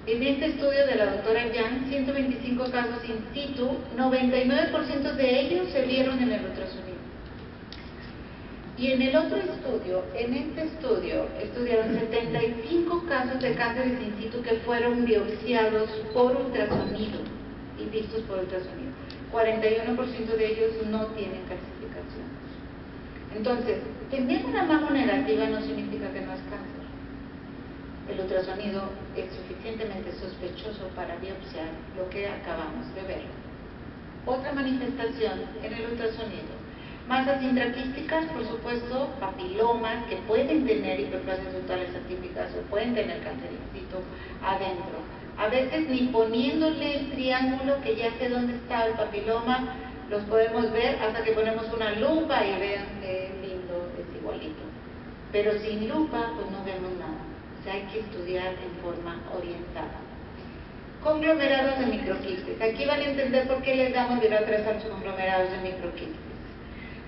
En este estudio de la doctora Yang, 125 casos in situ, 99% de ellos se vieron en el ultrasonido. Y en el otro estudio, en este estudio, estudiaron 75 casos de cánceres in situ que fueron biopsiados por ultrasonido y vistos por ultrasonido. 41% de ellos no tienen calcificaciones. Entonces, tener una mamo negativa no significa que no es cáncer. El ultrasonido es suficientemente sospechoso para biopsiar lo que acabamos de ver. Otra manifestación en el ultrasonido. Masas intraquísticas, por supuesto, papilomas que pueden tener hiperplasias ductales atípicas o pueden tener cáncer in situ adentro. A veces ni poniéndole el triángulo, que ya sé dónde está el papiloma, los podemos ver hasta que ponemos una lupa y vean qué lindo, es igualito. Pero sin lupa, pues no vemos nada. O sea, hay que estudiar en forma orientada. Conglomerados de microquistes. Aquí van a entender por qué les damos Viral 3 a los conglomerados de microquistes.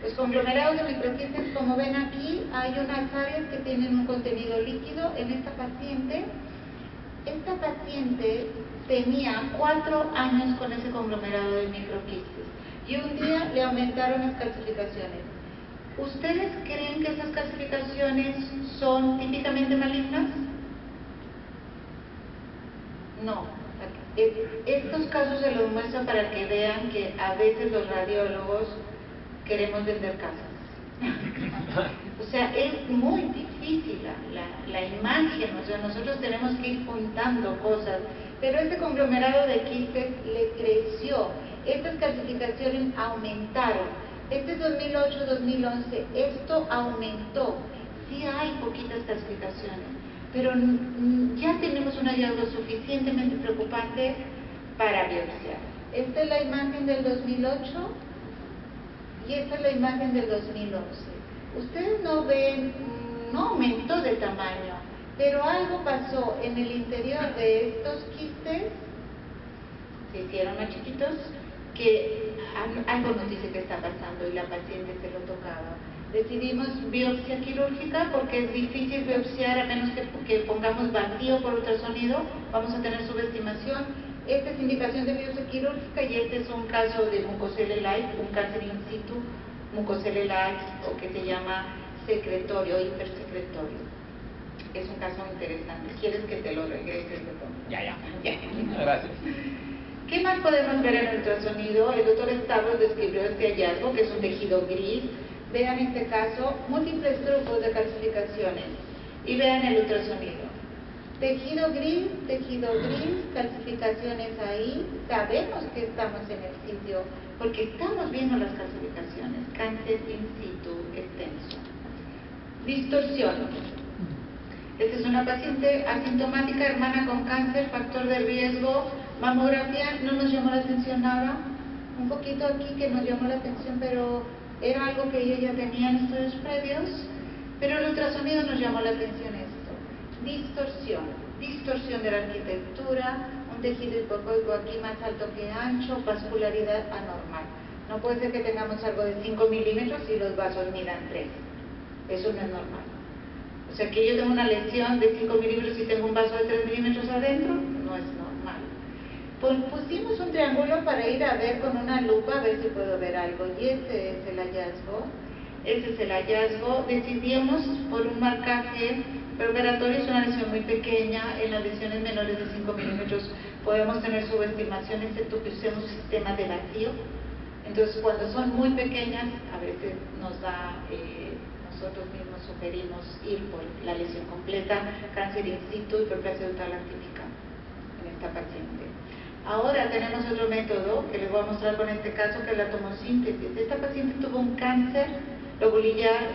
Los conglomerados de microquistes, como ven aquí, hay unas áreas que tienen un contenido líquido. En esta paciente tenía 4 años con ese conglomerado de microquistes y un día le aumentaron las calcificaciones. ¿Ustedes creen que esas calcificaciones son típicamente malignas? No. Estos casos se los muestro para que vean que a veces los radiólogos queremos vender casas. O sea, es muy difícil la imagen, o sea, nosotros tenemos que ir juntando cosas, pero este conglomerado de quistes le creció, estas calcificaciones aumentaron. Este es 2008-2011, esto aumentó. Sí hay poquitas calcificaciones, pero ya tenemos un hallazgo suficientemente preocupante para biopsiar. Esta es la imagen del 2008 y esta es la imagen del 2011. Ustedes no ven, no aumentó de tamaño, pero algo pasó en el interior de estos quistes, se hicieron más chiquitos, que algo nos dice que está pasando y la paciente se lo tocaba. Decidimos biopsia quirúrgica porque es difícil biopsiar a menos que pongamos vacío por ultrasonido, vamos a tener subestimación. Esta es indicación de biopsia quirúrgica y este es un caso de mucocele-like, un cáncer in situ mucocele-like o que se llama secretorio, hipersecretorio. Es un caso interesante. ¿Quieres que te lo regrese? Ya. Gracias. ¿Qué más podemos ver en el ultrasonido? El doctor Stavros describió este hallazgo, que es un tejido gris. Vean este caso, múltiples grupos de calcificaciones. Y vean el ultrasonido. Tejido gris, calcificaciones ahí. Sabemos que estamos en el sitio, porque estamos viendo las calcificaciones. Cáncer in situ extenso. Distorsión. Esta es una paciente asintomática, hermana con cáncer, factor de riesgo. Mamografía, no nos llamó la atención nada. Un poquito aquí que nos llamó la atención, pero era algo que ella ya tenía en estudios previos. Pero el ultrasonido nos llamó la atención esto. Distorsión de la arquitectura, un tejido hipocoico aquí más alto que ancho, vascularidad anormal. No puede ser que tengamos algo de 5 milímetros y los vasos midan 3. Eso no es normal. O sea, que yo tengo una lesión de 5 milímetros y tengo un vaso de 3 milímetros adentro, no es normal. Pusimos un triángulo para ir a ver con una lupa, a ver si puedo ver algo, y este es el hallazgo. Decidimos por un marcaje preoperatorio, es una lesión muy pequeña. En las lesiones menores de 5 milímetros podemos tener subestimación, excepto que usemos un sistema de vacío. Entonces, cuando son muy pequeñas, a veces nos da, nosotros mismos sugerimos ir por la lesión completa, cáncer in situ, hiperplasia total actínica en esta paciente. Ahora tenemos otro método que les voy a mostrar con este caso, que es la tomosíntesis. Esta paciente tuvo un cáncer lobulillar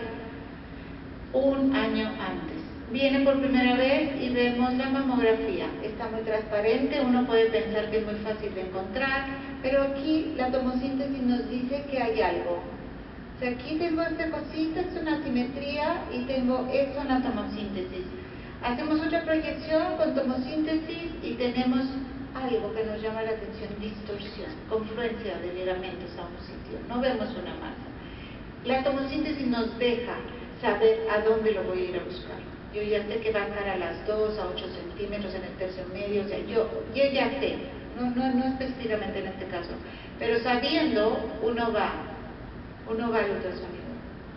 un año antes. Viene por primera vez y vemos la mamografía. Está muy transparente, uno puede pensar que es muy fácil de encontrar, pero aquí la tomosíntesis nos dice que hay algo. O sea, aquí tengo esta cosita, es una simetría, y tengo esto en la tomosíntesis. Hacemos otra proyección con tomosíntesis y tenemos algo que nos llama la atención: distorsión, confluencia de ligamentos a un sitio. No vemos una masa. La tomosíntesis nos deja saber a dónde lo voy a ir a buscar. Yo ya sé que va a estar a las 2 a 8 centímetros en el tercio medio. O sea, yo ya sé, no específicamente en este caso, pero sabiendo, uno va al ultrasonido,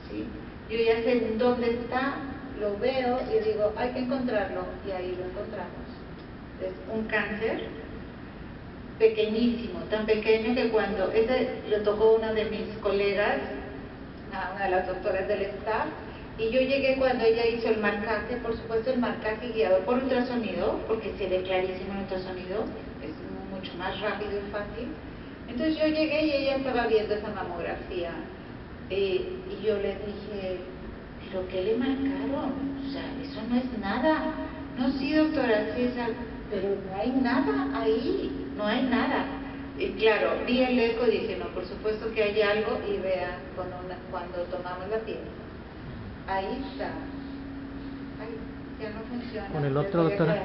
¿sí? Yo ya sé dónde está, lo veo y digo, hay que encontrarlo, y ahí lo encontramos. Es un cáncer pequeñísimo, tan pequeño que cuando, lo tocó una de mis colegas, una de las doctoras del staff, y yo llegué cuando ella hizo el marcaje, por supuesto el marcaje guiado por ultrasonido, porque se ve clarísimo el ultrasonido, es mucho más rápido y fácil. Entonces yo llegué y ella estaba viendo esa mamografía, y yo le dije, ¿pero qué le marcaron? O sea, eso no es nada. No, sí, doctora César, pero no hay nada ahí, no hay nada. Y claro, vi el eco y dije, no, por supuesto que hay algo, y vean cuando tomamos la piel. Ahí está. Ay, ya no funciona. ¿Con el otro, doctora?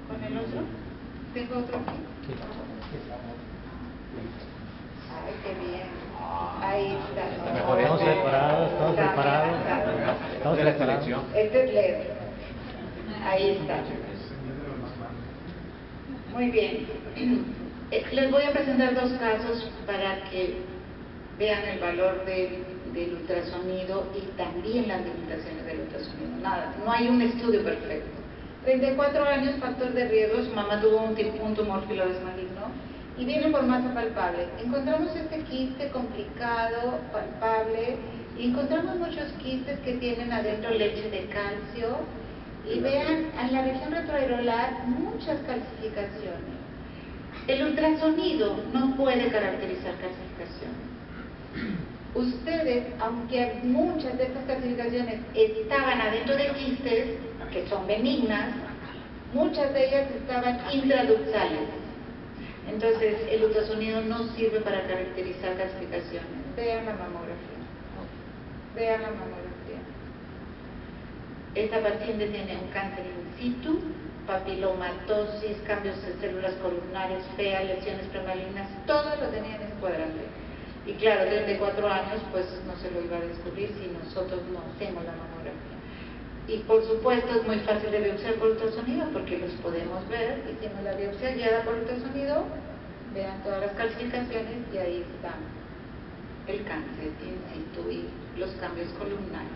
¿Con el otro? ¿Tengo otro aquí? Sí. Ay, qué bien. Ahí está. Estamos preparados, estamos preparados. Estamos preparados. Este es LED. Ahí está. Muy bien. Les voy a presentar dos casos para que vean el valor del ultrasonido y también las limitaciones del ultrasonido. Nada, no hay un estudio perfecto. 34 años, factor de riesgo, su mamá tuvo un tumor filodes maligno y viene por masa palpable. Encontramos este quiste complicado, palpable, y encontramos muchos quistes que tienen adentro leche de calcio, y vean en la región retroareolar muchas calcificaciones. El ultrasonido no puede caracterizar calcificaciones. Ustedes, aunque muchas de estas calcificaciones estaban adentro de quistes, que son benignas, muchas de ellas estaban intraductales. Entonces, el ultrasonido no sirve para caracterizar calcificaciones. Vean la mamografía. Vean la mamografía. Esta paciente tiene un cáncer in situ, papilomatosis, cambios de células columnares feas, lesiones premalignas, todo lo tenía en ese cuadrante. Y claro, 34 años, pues no se lo iba a descubrir si nosotros no hacemos la mamografía. Y por supuesto es muy fácil de biopsiar por ultrasonido porque los podemos ver. Hicimos la biopsia guiada por ultrasonido, vean todas las calcificaciones y ahí está el cáncer in situ y los cambios columnares.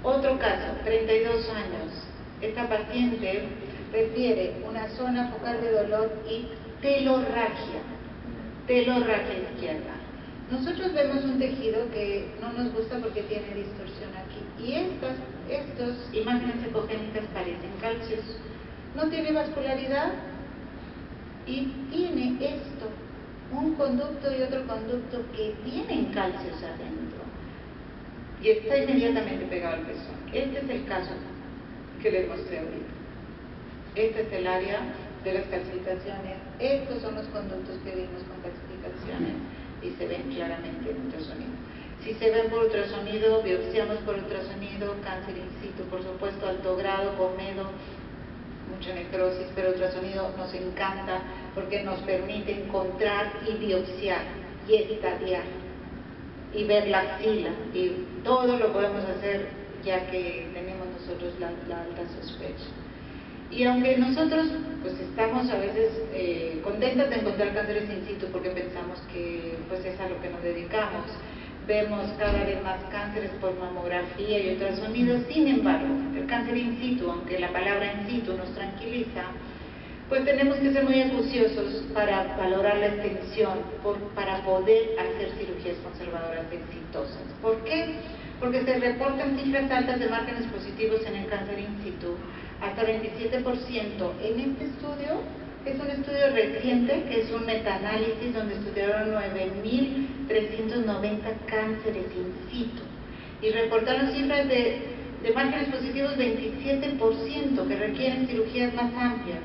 Otro caso, 32 años. Esta paciente refiere una zona focal de dolor y telorragia izquierda. Nosotros vemos un tejido que no nos gusta porque tiene distorsión aquí. Y estas imágenes ecogénicas parecen calcios. No tiene vascularidad y tiene esto, un conducto y otro conducto que tienen calcios adentro. Y está inmediatamente pegado al pezón. Este es el caso que les mostré ahorita. Este es el área de las calcificaciones. Estos son los conductos que vimos con calcificaciones y se ven claramente en ultrasonido. Si se ven por ultrasonido, biopsiamos por ultrasonido, cáncer in situ, por supuesto, alto grado, comedo, mucha necrosis, pero ultrasonido nos encanta porque nos permite encontrar y biopsiar y estadiar y ver la axila, y todo lo podemos hacer ya que tenemos nosotros la alta sospecha. Y aunque nosotros pues estamos a veces contentos de encontrar cánceres in situ porque pensamos que pues es a lo que nos dedicamos, vemos cada vez más cánceres por mamografía y ultrasonido. Sin embargo, el cáncer in situ, aunque la palabra in situ nos tranquiliza, pues tenemos que ser muy acuciosos para valorar la extensión, para poder hacer cirugías conservadoras exitosas. ¿Por qué? Porque se reportan cifras altas de márgenes positivos en el cáncer in situ, hasta 27%. En este estudio, es un estudio reciente, que es un metaanálisis donde estudiaron 9.390 cánceres in situ y reportaron cifras de márgenes positivos 27%, que requieren cirugías más amplias.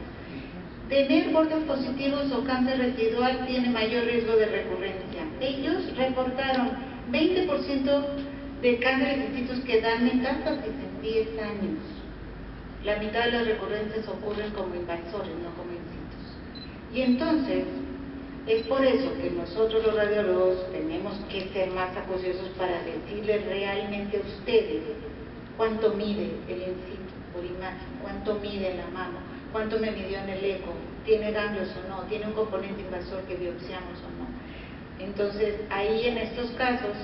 Tener bordes positivos o cáncer residual tiene mayor riesgo de recurrencia. Ellos reportaron 20% de cánceres in situ que dan metástasis en 10 años. La mitad de las recurrencias ocurren como invasores, no como in situ. Y entonces, es por eso que nosotros los radiólogos tenemos que ser más acuciosos para decirles realmente a ustedes cuánto mide el in situ por imagen, cuánto mide la mama, cuánto me midió en el eco, tiene ganglios o no, tiene un componente invasor que biopsiamos o no. Entonces, ahí en estos casos,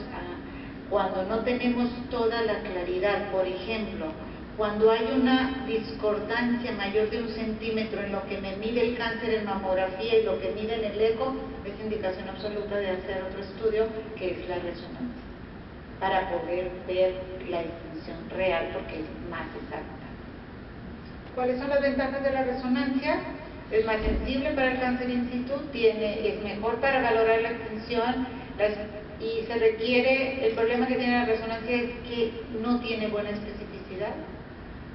cuando no tenemos toda la claridad, por ejemplo, cuando hay una discordancia mayor de 1 centímetro en lo que me mide el cáncer en mamografía y lo que mide en el eco, es indicación absoluta de hacer otro estudio, que es la resonancia, para poder ver la extensión real, porque es más exacta. ¿Cuáles son las ventajas de la resonancia? Es más sensible para el cáncer in situ, es mejor para valorar la extensión, y se requiere, el problema que tiene la resonancia es que no tiene buena especificidad,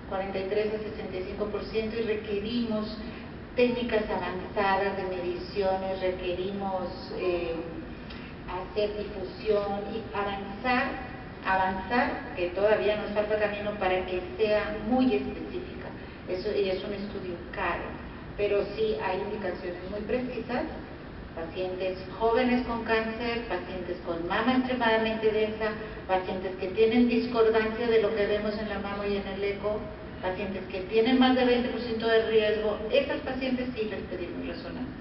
43 a 65%, y requerimos técnicas avanzadas de mediciones, requerimos hacer difusión y avanzar, que todavía nos falta camino para que sea muy específica. Eso y es un estudio caro, pero sí hay indicaciones muy precisas. Pacientes jóvenes con cáncer, pacientes con mama extremadamente densa, pacientes que tienen discordancia de lo que vemos en la mama y en el eco, pacientes que tienen más de 20% de riesgo. Esas pacientes sí les pedimos resonancia.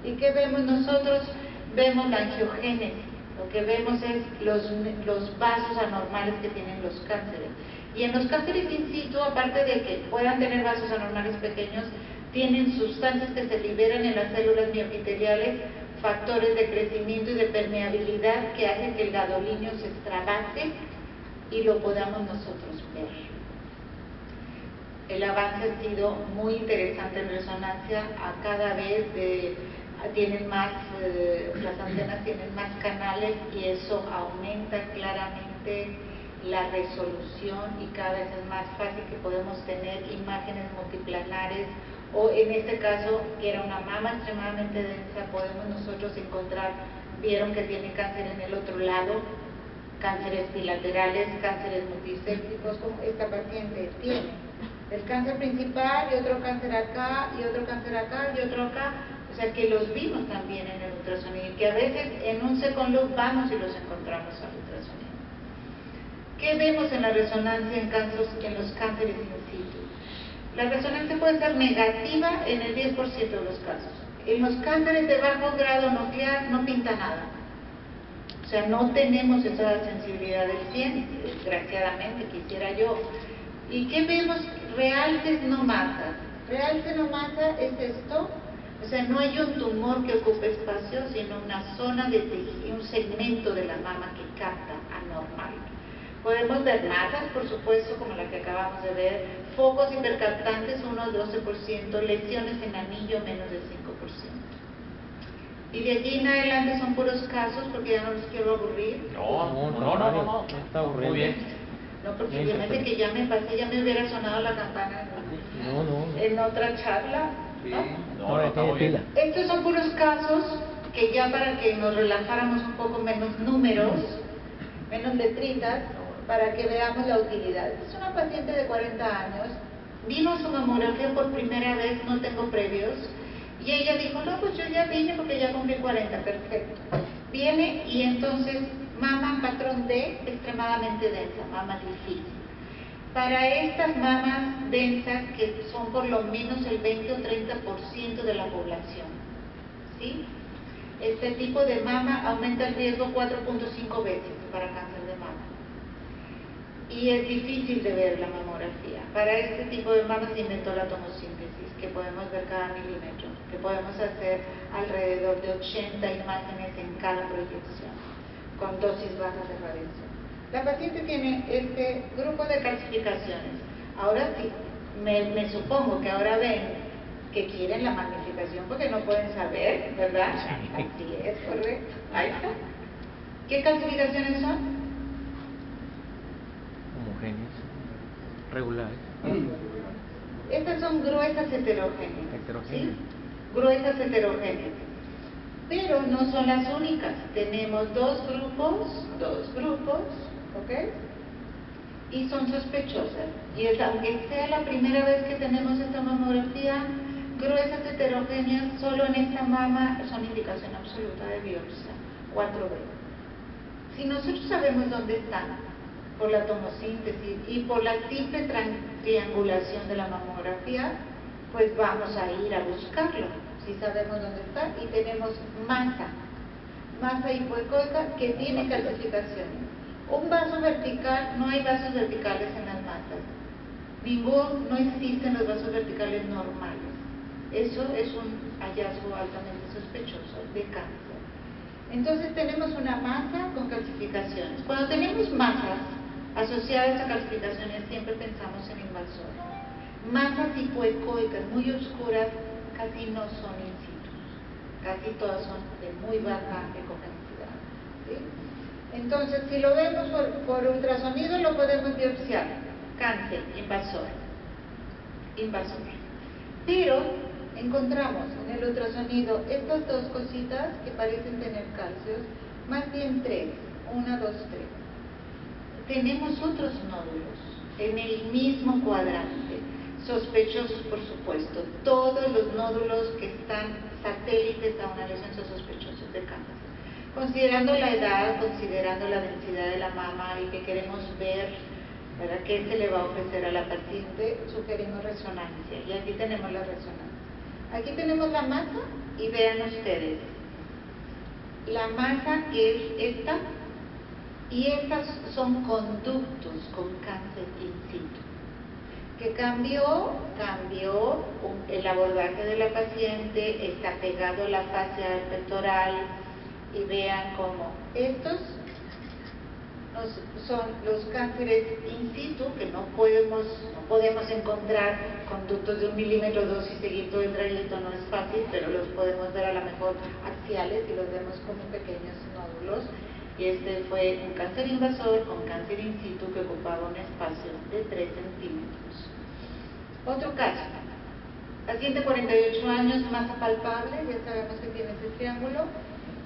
¿Y qué vemos nosotros? Vemos la angiogénesis. Lo que vemos es los vasos anormales que tienen los cánceres. Y en los cánceres in situ, aparte de que puedan tener vasos anormales pequeños, tienen sustancias que se liberan en las células miopiteliales, factores de crecimiento y de permeabilidad que hacen que el gadolinio se extravase y lo podamos nosotros ver. El avance ha sido muy interesante en resonancia, a cada vez tienen más, las antenas tienen más canales y eso aumenta claramente la resolución y cada vez es más fácil que podemos tener imágenes multiplanares, o en este caso, que era una mama extremadamente densa, podemos nosotros encontrar, vieron que tiene cáncer en el otro lado, cánceres bilaterales, cánceres multicépticos, como esta paciente tiene. El cáncer principal y otro cáncer acá, y otro cáncer acá, y otro acá, o sea que los vimos también en el ultrasonido, y que a veces en un second look vamos y los encontramos al ultrasonido. ¿Qué vemos en la resonancia en los cánceres in situ? La resonancia puede ser negativa en el 10% de los casos. En los cánceres de bajo grado nuclear no pinta nada. O sea, no tenemos esa sensibilidad del 100, desgraciadamente, quisiera yo. ¿Y qué vemos? Realce no masa. Realce no masa es esto. O sea, no hay un tumor que ocupe espacio, sino una zona de tejido, un segmento de la mama que capta anormal. Podemos ver masas, por supuesto, como la que acabamos de ver, focos hipercaptantes, unos 12%, lesiones en anillo, menos del 5%. Y de allí en adelante son puros casos, porque ya no los quiero aburrir. No, está aburrido. Muy bien. No, porque obviamente que ya me pasé, ya me hubiera sonado la campana en otra charla, ¿no? Ahora tiene pila. Estos son puros casos que ya para que nos relajáramos un poco, menos números, menos letritas, para que veamos la utilidad. Es una paciente de 40 años, vino a su mamografía por primera vez, no tengo previos, y ella dijo, no, pues yo ya vine porque ya cumplí 40, perfecto. Viene y entonces mama patrón D extremadamente densa, mama difícil. Para estas mamas densas, que son por lo menos el 20 o 30% de la población, ¿sí? Este tipo de mama aumenta el riesgo 4.5 veces para cáncer de mama. Y es difícil de ver la mamografía. Para este tipo de mamas se inventó la tomosíntesis, que podemos ver cada milímetro, que podemos hacer alrededor de 80 imágenes en cada proyección, con dosis bajas de radiación. La paciente tiene este grupo de calcificaciones. Ahora sí, me supongo que ahora ven que quieren la magnificación porque no pueden saber, ¿verdad? Así es, correcto. Ahí está. ¿Qué calcificaciones son? Homogéneas, regulares. Estas son gruesas heterogéneas. Heterogéneas. ¿Sí? Gruesas heterogéneas. Pero no son las únicas. Tenemos dos grupos, ¿ok? Y son sospechosas. Y aunque sea la primera vez que tenemos esta mamografía, gruesas heterogéneas solo en esta mama son indicación absoluta de biopsia, 4B. Si nosotros sabemos dónde están, por la tomosíntesis y por la simple triangulación de la mamografía, pues vamos a ir a buscarlo, si sabemos dónde está, y tenemos masa hipoecoica que tiene calcificación. Un vaso vertical, no hay vasos verticales en las masas, no existen los vasos verticales normales. Eso es un hallazgo altamente sospechoso de cáncer. Entonces tenemos una masa con calcificaciones. Cuando tenemos masas asociadas a calcificaciones, siempre pensamos en invasor. Masas hipoecoicas muy oscuras casi no son in situ, casi todas son de muy baja ecogenicidad, ¿sí? Entonces, si lo vemos por ultrasonido, lo podemos biopsiar. Cáncer, invasor. Pero encontramos en el ultrasonido estas dos cositas que parecen tener calcios, más bien 3, 1, 2, 3. Tenemos otros nódulos en el mismo cuadrante, sospechosos por supuesto. Todos los nódulos que están satélites a una lesión son sospechosos de cáncer. Considerando la edad, considerando la densidad de la mama y que queremos ver, ¿verdad?, qué se le va a ofrecer a la paciente, sugerimos resonancia. Y aquí tenemos la resonancia. Aquí tenemos la masa y vean ustedes, la masa que es esta, y estas son conductos con cáncer in situ, que cambió el abordaje de la paciente, está pegado la fascia pectoral, y vean cómo estos son los cánceres in situ, que no podemos encontrar conductos de 1 milímetro, 2 y seguir todo el trayecto, no es fácil, pero los podemos ver a lo mejor axiales y los vemos como pequeños nódulos. Y este fue un cáncer invasor con cáncer in situ que ocupaba un espacio de 3 centímetros. Otro caso, paciente 48 años, masa palpable, ya sabemos que tiene ese triángulo.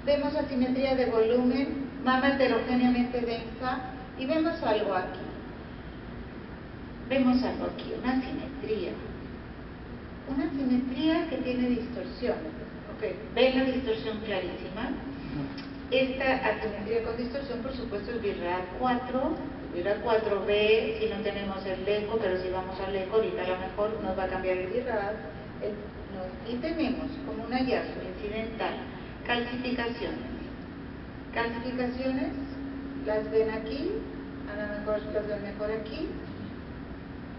Vemos asimetría de volumen, mama heterogéneamente densa y vemos algo aquí. Vemos algo aquí, una asimetría. Una asimetría que tiene distorsión. Okay. ¿Ven la distorsión clarísima? Esta asimetría con distorsión, por supuesto, es BIRAD 4. BIRAD 4B, si no tenemos el eco, pero si vamos al eco, ahorita a lo mejor nos va a cambiar el BIRAD. Y tenemos como un hallazgo incidental calcificaciones. Calcificaciones, las ven aquí, a lo mejor las ven mejor aquí.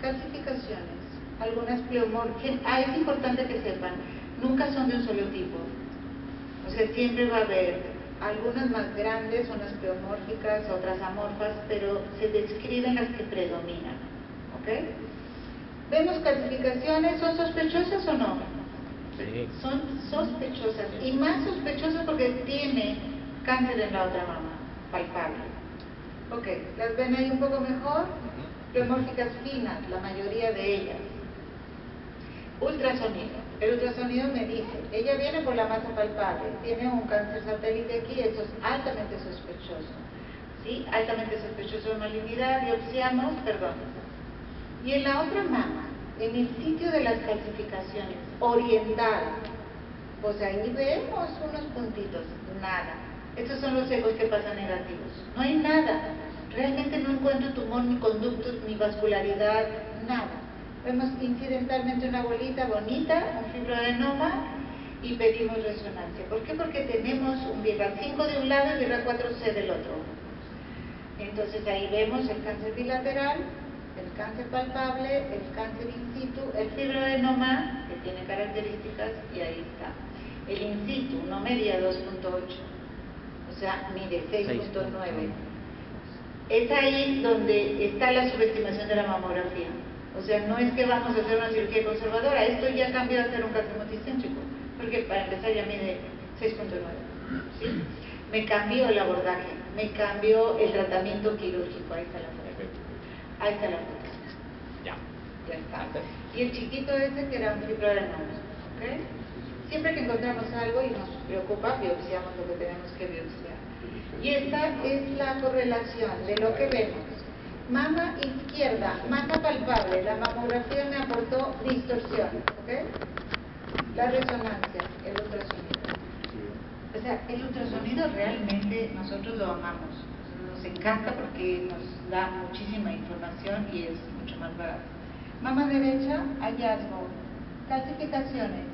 Calcificaciones, algunas pleomórficas. Es importante que sepan, nunca son de un solo tipo. O sea, siempre va a haber algunas más grandes, unas pleomórficas, otras amorfas, pero se describen las que predominan. ¿Ok? Vemos calcificaciones, ¿son sospechosas o no? Sí. Son sospechosas, y más sospechosas porque tiene cáncer en la otra mama, palpable. Ok, ¿las ven ahí un poco mejor? Pleomórficas finas, la mayoría de ellas. Ultrasonido. El ultrasonido me dice, ella viene por la masa palpable, tiene un cáncer satélite aquí, eso es altamente sospechoso. ¿Sí? Altamente sospechoso de malignidad, biopsiamos, perdón. Y en la otra mama, en el sitio de las calcificaciones, oriental, pues ahí vemos unos puntitos, nada. Estos son los ecos que pasan negativos. No hay nada. Realmente no encuentro tumor, ni conductos, ni vascularidad, nada. Vemos incidentalmente una bolita bonita, un fibroadenoma, y pedimos resonancia. ¿Por qué? Porque tenemos un BIRAD 5 de un lado y BIRAD 4C del otro. Entonces ahí vemos el cáncer bilateral, el cáncer palpable, el cáncer in situ, el fibroadenoma, que tiene características, y ahí está. El in situ no medía 2.8, o sea, mide 6.9. Es ahí donde está la subestimación de la mamografía. O sea, no es que vamos a hacer una cirugía conservadora, esto ya cambió a ser un cáncer multicéntrico, porque para empezar ya mide 6.9. ¿Sí? Me cambió el abordaje, me cambió el tratamiento quirúrgico. Ahí está la foto. Ahí está la foto. Ya. Ya está. Y el chiquito ese que era un fibroadenoma. ¿Ok? Siempre que encontramos algo y nos preocupa, biopsiamos lo que tenemos que biopsiar. Y esta es la correlación de lo que vemos. Mama izquierda, masa palpable, la mamografía me aportó distorsión, ¿ok? La resonancia, el ultrasonido. O sea, el ultrasonido realmente nosotros lo amamos, nos encanta porque nos da muchísima información y es mucho más barato. Mama derecha, hallazgo, calcificaciones.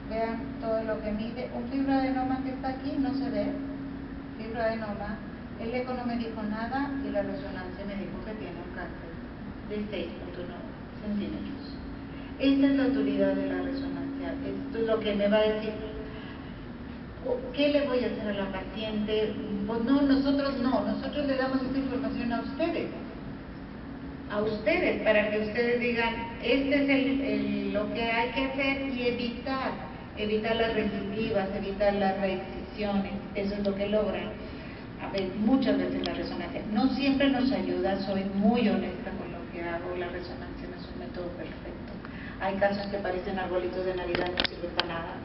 Vean todo lo que mide. Un fibroadenoma que está aquí no se ve, fibroadenoma. El eco no me dijo nada y la resonancia me dijo que tiene un cáncer de 6.9 centímetros. Esta es la autoridad de la resonancia. Esto es lo que me va a decir. ¿Qué le voy a hacer a la paciente? Pues no, nosotros le damos esta información a ustedes, para que ustedes digan, este es lo que hay que hacer y evitar las recidivas, evitar las reexcisiones. Eso es lo que logran. A ver, muchas veces la resonancia no siempre nos ayuda, soy muy honesta con lo que hago, la resonancia no es un método perfecto. Hay casos que parecen arbolitos de Navidad, no sirven para nada,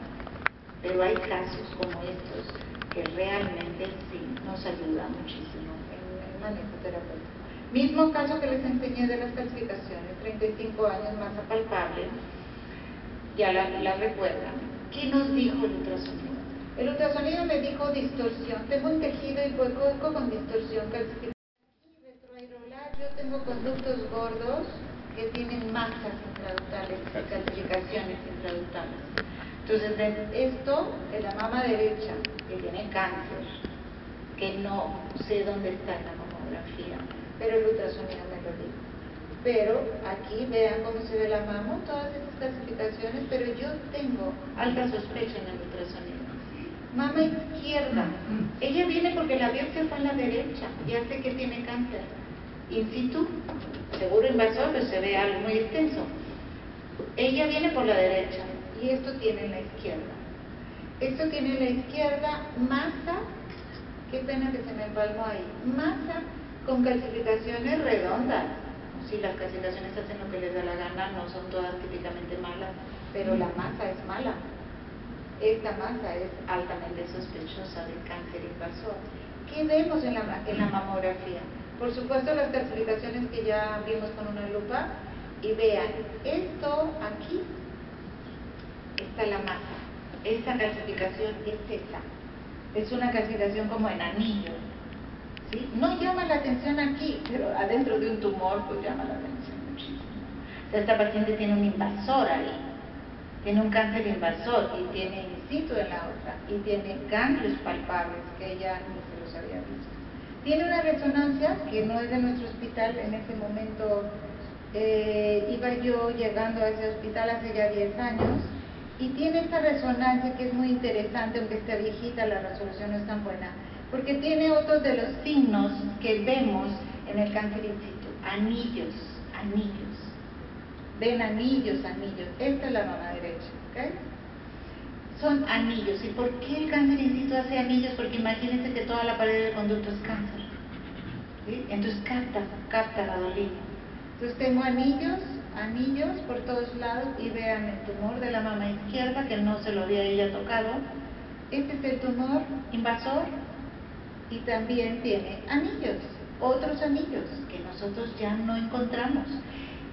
pero hay casos como estos que realmente sí nos ayuda muchísimo en el manejo terapéutico. Mismo caso que les enseñé de las calcificaciones, 35 años, masa palpable, ya la recuerdan. ¿Qué nos dijo el ultrasonido? El ultrasonido me dijo distorsión, tengo un tejido hipoecoico con distorsión calcificada. Retroaerolar, yo tengo conductos gordos que tienen masas intraductales y calcificaciones intraductales. Entonces, esto de la mama derecha, que tiene cáncer, que no sé dónde está en la mamografía, pero el ultrasonido me lo dijo. Pero aquí vean cómo se ve la mama, todas esas calcificaciones, pero yo tengo alta sospecha en el ultrasonido. Mama izquierda, ella viene porque la biopsia fue en la derecha, ya sé que tiene cáncer. In situ, seguro invasor, pero se ve algo muy extenso. Ella viene por la derecha y esto tiene en la izquierda. Esto tiene en la izquierda masa qué pena que se me empalmó ahí, masa con calcificaciones redondas. Si las calcificaciones hacen lo que les da la gana, no son todas típicamente malas, pero la masa es mala. Esta masa es altamente sospechosa de cáncer invasor. ¿Qué vemos en la mamografía? Por supuesto las calcificaciones que ya vimos con una lupa, y vean, esto aquí está la masa. Esa calcificación es esa. Es una calcificación como en anillo. ¿Sí? No llama la atención aquí, pero adentro de un tumor pues llama la atención muchísimo. O sea, esta paciente tiene un invasor ahí, tiene un cáncer invasor y tiene in situ en la otra y tiene ganglios palpables que ella ni se los había visto. Tiene una resonancia que no es de nuestro hospital. En ese momento iba yo llegando a ese hospital hace ya 10 años y tiene esta resonancia que es muy interesante, aunque esté viejita, la resolución no es tan buena, porque tiene otros de los signos que vemos en el cáncer in situ, anillos. Ven anillos. Esta es la mama derecha, ¿ok? Son anillos. ¿Y por qué el cáncer in situ hace anillos? Porque imagínense que toda la pared del conducto es cáncer, ¿sí? Entonces capta gadolinium. Entonces tengo anillos por todos lados y vean el tumor de la mama izquierda que no se lo había ella tocado. Este es el tumor invasor y también tiene anillos, otros anillos que nosotros ya no encontramos.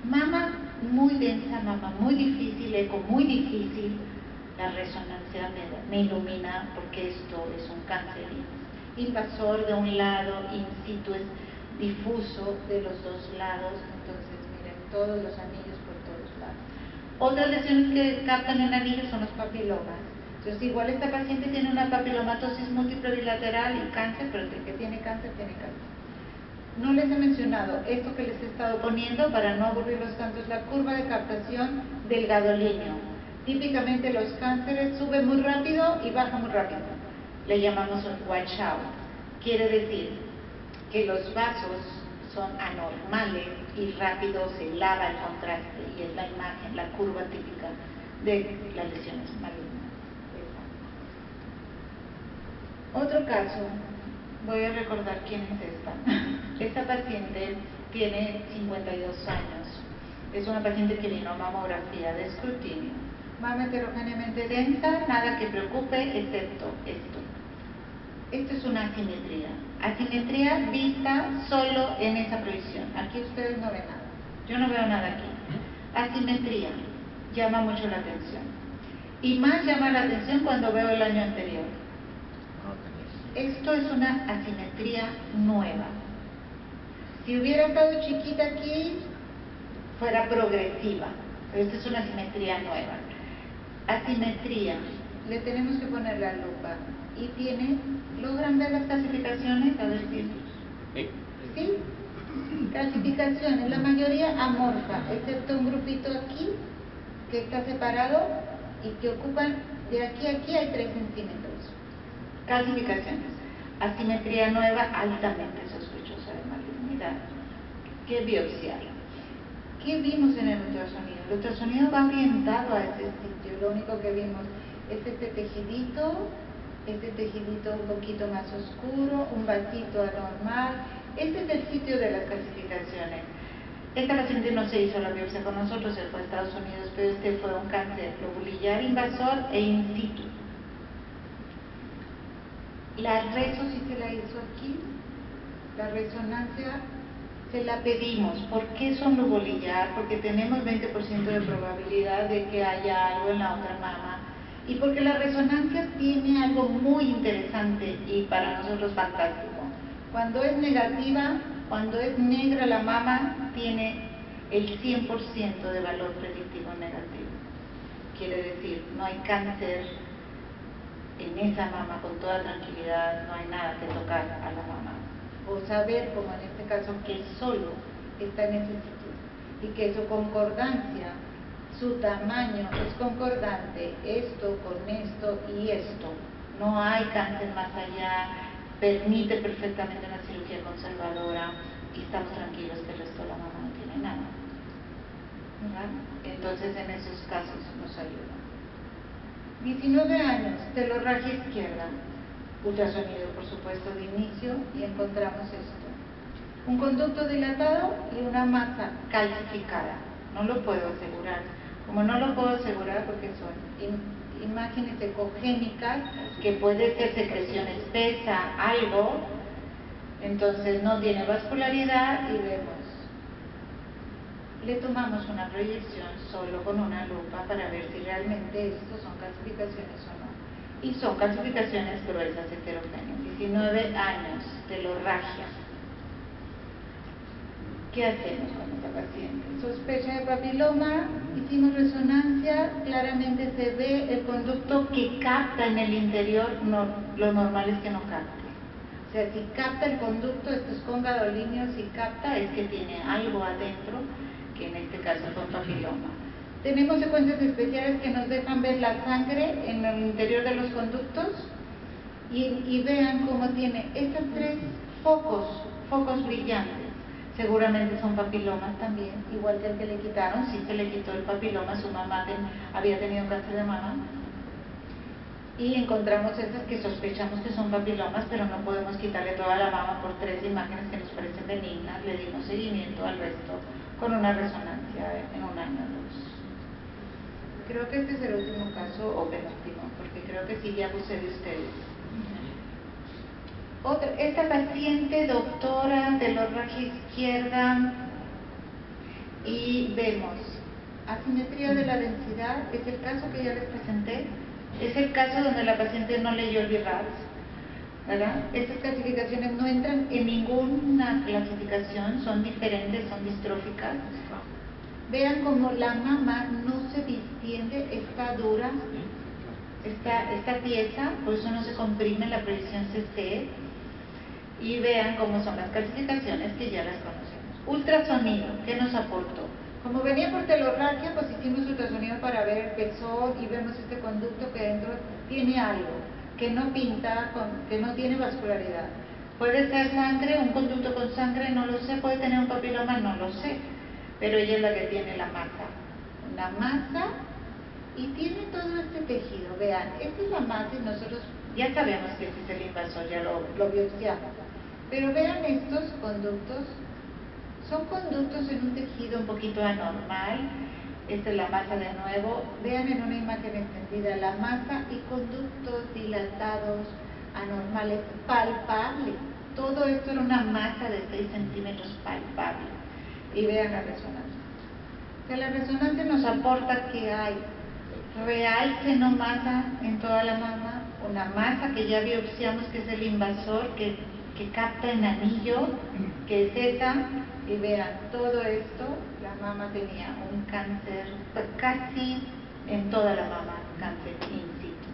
Mama muy densa, mama muy difícil, eco muy difícil. La resonancia me ilumina porque esto es un cáncer invasor de un lado, in situ es difuso de los dos lados. Entonces miren, todos los anillos por todos lados. Otras lesiones que captan en anillos son los papilomas. Entonces igual esta paciente tiene una papilomatosis múltiple bilateral y cáncer, pero el que tiene cáncer, tiene cáncer. No les he mencionado esto que les he estado poniendo para no aburrirlos tanto, es la curva de captación del gadolíneo. Típicamente los cánceres suben muy rápido y bajan muy rápido. Le llamamos un washout. Quiere decir que los vasos son anormales y rápido se lava el contraste, y es la imagen, la curva típica de las lesiones malignas. Otro caso, voy a recordar quién es esta. Esta paciente tiene 52 años. Es una paciente que vino a mamografía de escrutinio. Mama heterogéneamente densa, nada que preocupe excepto esto. Esto es una asimetría. Asimetría vista solo en esa provisión. Aquí ustedes no ven nada. Yo no veo nada aquí. Asimetría llama mucho la atención. Y más llama la atención cuando veo el año anterior. Esto es una asimetría nueva. Si hubiera estado chiquita aquí, fuera progresiva. Pero esta es una asimetría nueva. Asimetría, le tenemos que poner la lupa. Y tiene, ¿logran ver las clasificaciones? A ver si... ¿Sí? Clasificaciones, la mayoría amorfa, excepto un grupito aquí, que está separado y que ocupan, de aquí a aquí hay 3 centímetros. Clasificaciones. Asimetría nueva, altamente sospechosa de malignidad. ¿Qué biopsiar? ¿Qué vimos en el ultrasonido? El ultrasonido va orientado a ese sitio. Lo único que vimos es este tejidito un poquito más oscuro, un vasito anormal. Este es el sitio de las calcificaciones. Esta paciente no se hizo la biopsia con nosotros, se fue a Estados Unidos, pero este fue un cáncer lobulillar invasor e in situ. La reso sí se la hizo aquí, la resonancia se la pedimos. ¿Por qué son lobulillar? Porque tenemos 20% de probabilidad de que haya algo en la otra mama, y porque la resonancia tiene algo muy interesante y para nosotros fantástico. Cuando es negativa, cuando es negra la mama, tiene el 100% de valor predictivo negativo. Quiere decir, no hay cáncer en esa mama, con toda tranquilidad, no hay nada que tocar a la mama. O saber, como en este caso, que solo está en ese sitio y que su concordancia, su tamaño es concordante, esto con esto y esto. No hay cáncer más allá, permite perfectamente una cirugía conservadora y estamos tranquilos que el resto de la mama no tiene nada. ¿Verdad? Entonces en esos casos nos ayuda. 19 años, telorragia izquierda. ultrasonido, por supuesto, de inicio, y encontramos esto. Un conducto dilatado y una masa calcificada. No lo puedo asegurar. Como no lo puedo asegurar porque son imágenes ecogénicas, que puede ser secreción espesa, algo, entonces no tiene vascularidad y vemos. Le tomamos una proyección solo con una lupa para ver si realmente estos son calcificaciones o no. Y son calcificaciones gruesas heterogéneas. 19 años de lorragia. ¿Qué hacemos con esta paciente? Sospecha de papiloma, hicimos resonancia, claramente se ve el conducto que capta en el interior, no, lo normal es que no capte. O sea, si capta el conducto, esto es con gadolíneo, si capta es que tiene algo adentro, que en este caso es un papiloma. Tenemos secuencias especiales que nos dejan ver la sangre en el interior de los conductos y vean cómo tiene estos tres focos brillantes. Seguramente son papilomas también, igual que el que le quitaron. Si se le quitó el papiloma, su mamá había tenido cáncer de mama. Y encontramos estas que sospechamos que son papilomas, pero no podemos quitarle toda la mama por 3 imágenes que nos parecen benignas. Le dimos seguimiento al resto con una resonancia en 1 año o 2. Creo que este es el último caso, o penúltimo, porque creo que sí ya abusé de ustedes. Esta paciente, doctora de lorragia izquierda, y vemos asimetría de la densidad, es el caso que ya les presenté, es el caso donde la paciente no leyó el BIRADS, ¿verdad? Estas clasificaciones no entran en ninguna clasificación, son diferentes, son distróficas. Vean como la mama no se distiende, está dura, esta pieza, por eso no se comprime la proyección CC. Y vean cómo son las calcificaciones que ya las conocemos. Ultrasonido, ¿qué nos aportó? Como venía por telorragia, pues hicimos ultrasonido para ver el pezón y vemos este conducto que dentro tiene algo, que no pinta, que no tiene vascularidad. Puede ser sangre, un conducto con sangre, no lo sé, puede tener un papiloma, no lo sé, pero ella es la que tiene la masa. Una masa y tiene todo este tejido, vean, esta es la masa y nosotros ya sabemos que este es el invasor, ya lo biopsiamos. Pero vean estos conductos, son conductos en un tejido un poquito anormal. Esta es la masa de nuevo, vean en una imagen extendida la masa y conductos dilatados, anormales, palpables. Todo esto era una masa de 6 centímetros palpable. Y vean la resonancia. Que la resonancia nos aporta que hay real senomasa en toda la mama, una masa que ya biopsiamos que es el invasor, que capta en anillo, que es esa, y vean, todo esto, la mama tenía un cáncer, casi en toda la mama, cáncer in situ.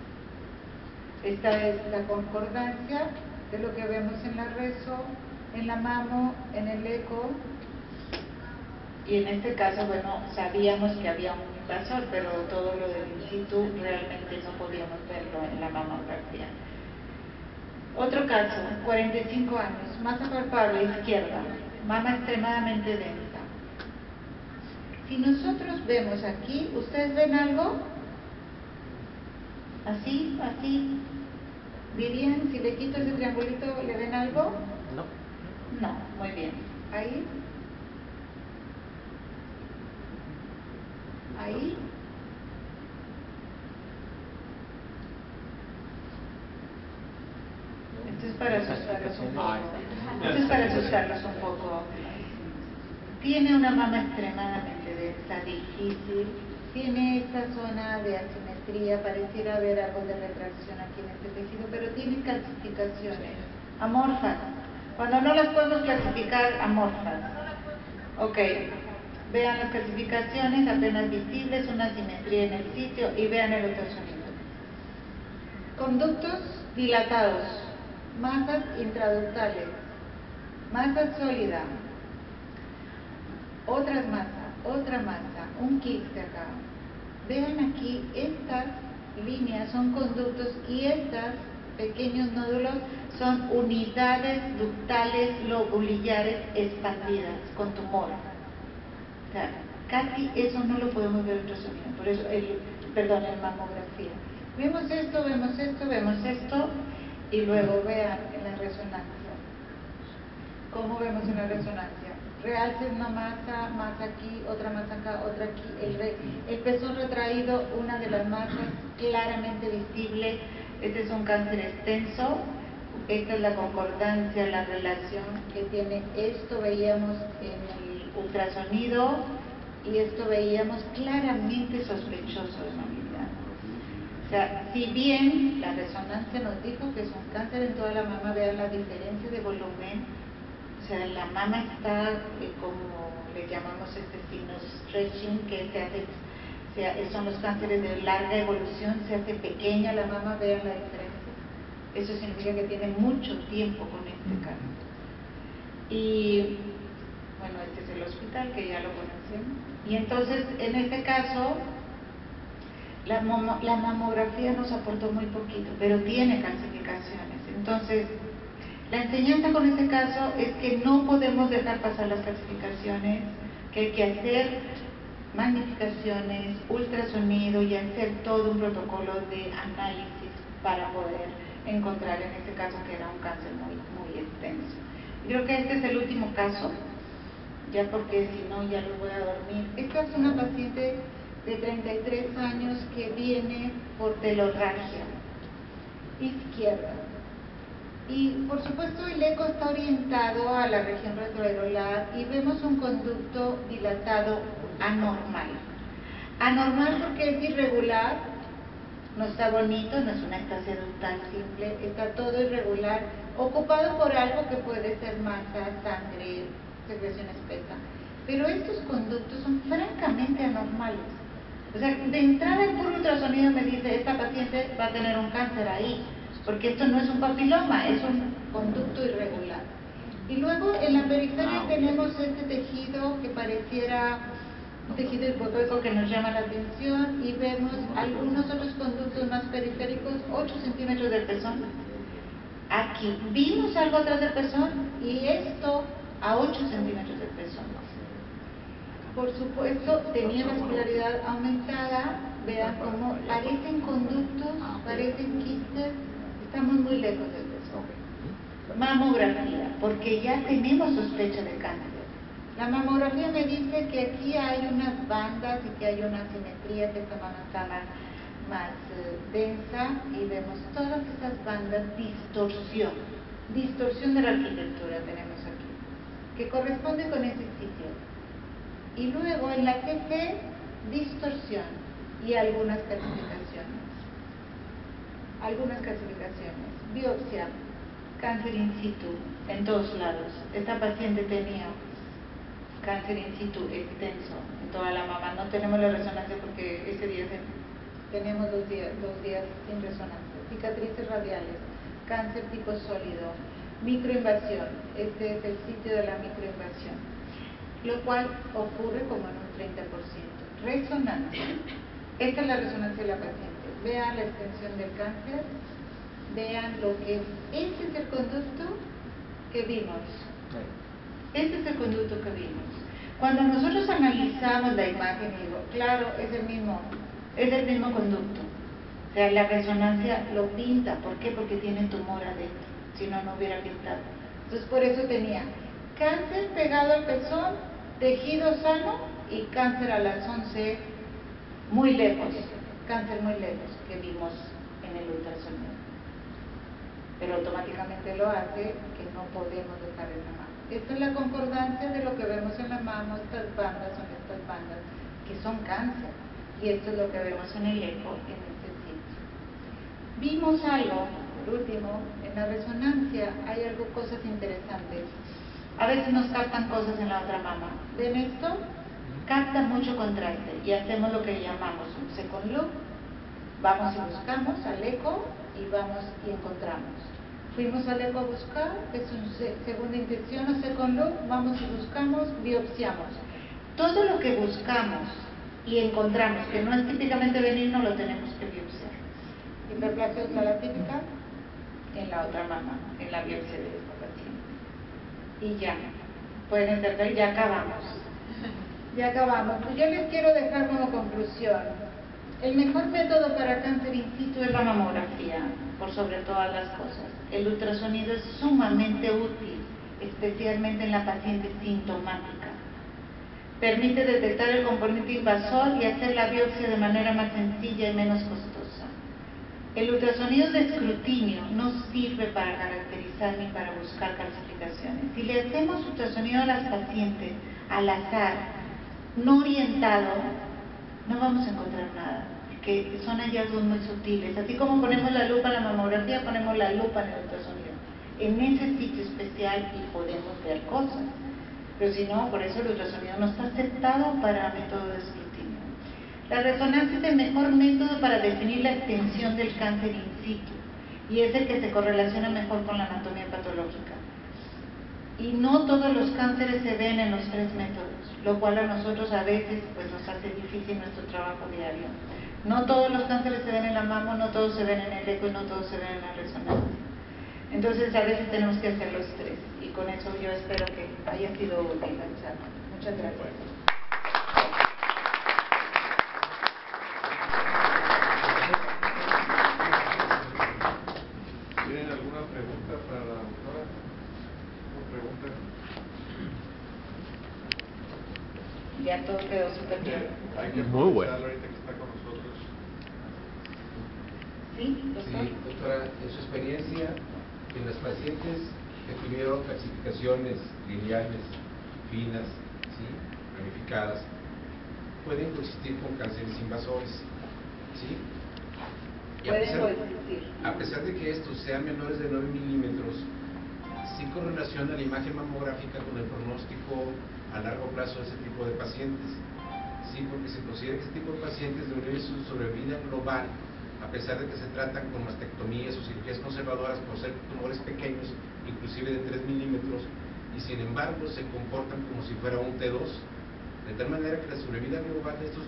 Esta es la concordancia de lo que vemos en la reso, en la mamo, en el eco, y en este caso, bueno, sabíamos que había un invasor, pero todo lo del in situ realmente no podíamos verlo en la mamografía. Otro caso, 45 años, masa palpable izquierda, mama extremadamente densa. Si nosotros vemos aquí, ¿ustedes ven algo? Así, así. ¿Dirían, si le quito ese triangulito, le ven algo? No. No, muy bien. Ahí. Ahí. Esto es para asustarlos un poco. Esto es para asustarlos un poco. Tiene una mama extremadamente densa, difícil. Tiene esta zona de asimetría, pareciera haber algo de retracción aquí en este tejido, pero tiene calcificaciones amorfas. Cuando no las podemos clasificar, amorfas. Ok, vean las calcificaciones apenas visibles, una asimetría en el sitio y vean el ultrasonido. Conductos dilatados, masas intraductales, masa sólida, otra masa, un quiste acá. Vean aquí, estas líneas son conductos y estas pequeños nódulos son unidades ductales lobulillares expandidas con tumor. O sea, casi eso no lo podemos ver en ultrasonido, por eso, en mamografía. Vemos esto, Y luego vean en la resonancia. ¿Cómo vemos en la resonancia? Realce una masa, masa aquí, otra masa acá, otra aquí. El pezón retraído, una de las masas claramente visible. Este es un cáncer extenso. Esta es la concordancia, la relación que tiene. Esto veíamos en el ultrasonido y esto veíamos claramente sospechoso de malignidad. O sea, si bien la resonancia nos dijo que es un cáncer en toda la mama, vean la diferencia de volumen. O sea, la mama está, como le llamamos este signo stretching, que se hace, son los cánceres de larga evolución, se hace pequeña la mama, vean la diferencia. Eso significa que tiene mucho tiempo con este cáncer. Y bueno, este es el hospital, que ya lo conocemos. Y entonces, en este caso, la mamografía nos aportó muy poquito, pero tiene calcificaciones. Entonces, la enseñanza con este caso es que no podemos dejar pasar las calcificaciones, que hay que hacer magnificaciones, ultrasonido y hacer todo un protocolo de análisis para poder encontrar en este caso que era un cáncer muy, muy extenso. Creo que este es el último caso, ya porque si no ya los voy a dormir. Esta es una paciente de 33 años que viene por telorragia izquierda. Y por supuesto el eco está orientado a la región retroareolar y vemos un conducto dilatado anormal. Anormal porque es irregular, no está bonito, no es una estasia ductal simple, está todo irregular, ocupado por algo que puede ser masa, sangre, secreción espesa. Pero estos conductos son francamente anormales. O sea, de entrada el puro ultrasonido me dice, esta paciente va a tener un cáncer ahí, porque esto no es un papiloma, es un conducto irregular. Y luego en la periferia tenemos este tejido que pareciera un tejido hipotóico que nos llama la atención y vemos algunos otros conductos más periféricos, 8 centímetros del pezón. Aquí vimos algo atrás del pezón y esto a 8 centímetros del pezón. Por supuesto, tenía vascularidad aumentada, vean cómo parecen conductos, parecen quistes, estamos muy lejos del pezón. Mamografía, porque ya tenemos sospecha de cáncer. La mamografía me dice que aquí hay unas bandas y que hay una asimetría, que esta mama está más densa y vemos todas esas bandas, distorsión de la arquitectura tenemos aquí, que corresponde con ese sitio. Y luego en la TC, distorsión y algunas calcificaciones. Biopsia, cáncer in situ, en todos lados. Esta paciente tenía cáncer in situ extenso en toda la mama. No tenemos la resonancia porque ese día tenemos dos días sin resonancia. Cicatrices radiales, cáncer tipo sólido, microinvasión. Este es el sitio de la microinvasión, lo cual ocurre como en un 30%. Resonancia. Esta es la resonancia de la paciente. Vean la extensión del cáncer, vean lo que es. Este es el conducto que vimos. Este es el conducto que vimos. Cuando nosotros analizamos la imagen, digo, claro, es el mismo conducto. O sea, la resonancia lo pinta. ¿Por qué? Porque tiene tumor adentro. Si no, no hubiera pintado. Entonces, por eso tenía cáncer pegado al pezón, tejido sano y cáncer a las 11, muy lejos, cáncer muy lejos, que vimos en el ultrasonido. Pero automáticamente lo hace que no podemos dejar en la mama. Esta es la concordancia de lo que vemos en la mama. Estas bandas son estas bandas que son cáncer. Y esto es lo que vemos en el eco en este sitio. Vimos algo, por último, en la resonancia hay cosas interesantes. A veces nos captan cosas en la otra mama. ¿Ven esto? Capta mucho contraste y hacemos lo que llamamos un second look. Vamos y buscamos al eco y vamos y encontramos. Fuimos al eco a buscar, es una segunda intención o second look, vamos y buscamos, biopsiamos. Todo lo que buscamos y encontramos, que no es típicamente benigno, lo tenemos que biopsiar. Hiperplasia ocular típica en la otra mama, en la biopsia de esta paciente. Y ya, pueden entender, ya acabamos. Ya acabamos. Pues yo les quiero dejar como conclusión. El mejor método para cáncer in situ es la mamografía, por sobre todas las cosas. El ultrasonido es sumamente útil, especialmente en la paciente sintomática. Permite detectar el componente invasor y hacer la biopsia de manera más sencilla y menos costosa. El ultrasonido de escrutinio no sirve para caracterizar ni para buscar calcificaciones. Si le hacemos ultrasonido a las pacientes al azar, no orientado, no vamos a encontrar nada, porque son hallazgos muy sutiles. Así como ponemos la lupa en la mamografía, ponemos la lupa en el ultrasonido, en ese sitio especial, y podemos ver cosas. Pero si no, por eso el ultrasonido no está aceptado para método de escrutinio. La resonancia es el mejor método para definir la extensión del cáncer in situ, y es el que se correlaciona mejor con la anatomía patológica. Y no todos los cánceres se ven en los tres métodos, lo cual a nosotros a veces pues, nos hace difícil nuestro trabajo diario. No todos los cánceres se ven en la mamo, no todos se ven en el eco y no todos se ven en la resonancia. Entonces a veces tenemos que hacer los tres, y con eso yo espero que haya sido útil la charla. Muchas gracias. ¿Tienen alguna pregunta para la doctora? ¿Una pregunta? Ya todo quedó súper claro. Hay que Muy bueno. aprovecharlo ahorita que está con nosotros. ¿Sí, doctor? Sí, doctora, en su experiencia, en las pacientes que tuvieron calcificaciones lineales, finas, ¿sí?, ramificadas, pueden coexistir con cánceres invasores, ¿sí? Y Pueden coexistir. a pesar de que estos sean menores de 9 milímetros, sí correlaciona la imagen mamográfica con el pronóstico a largo plazo de ese tipo de pacientes. Sí, porque se considera que este tipo de pacientes deberían su sobrevida global, a pesar de que se tratan con mastectomías o cirugías conservadoras por ser tumores pequeños, inclusive de 3 milímetros, y sin embargo se comportan como si fuera un T2, de tal manera que la sobrevida global de estos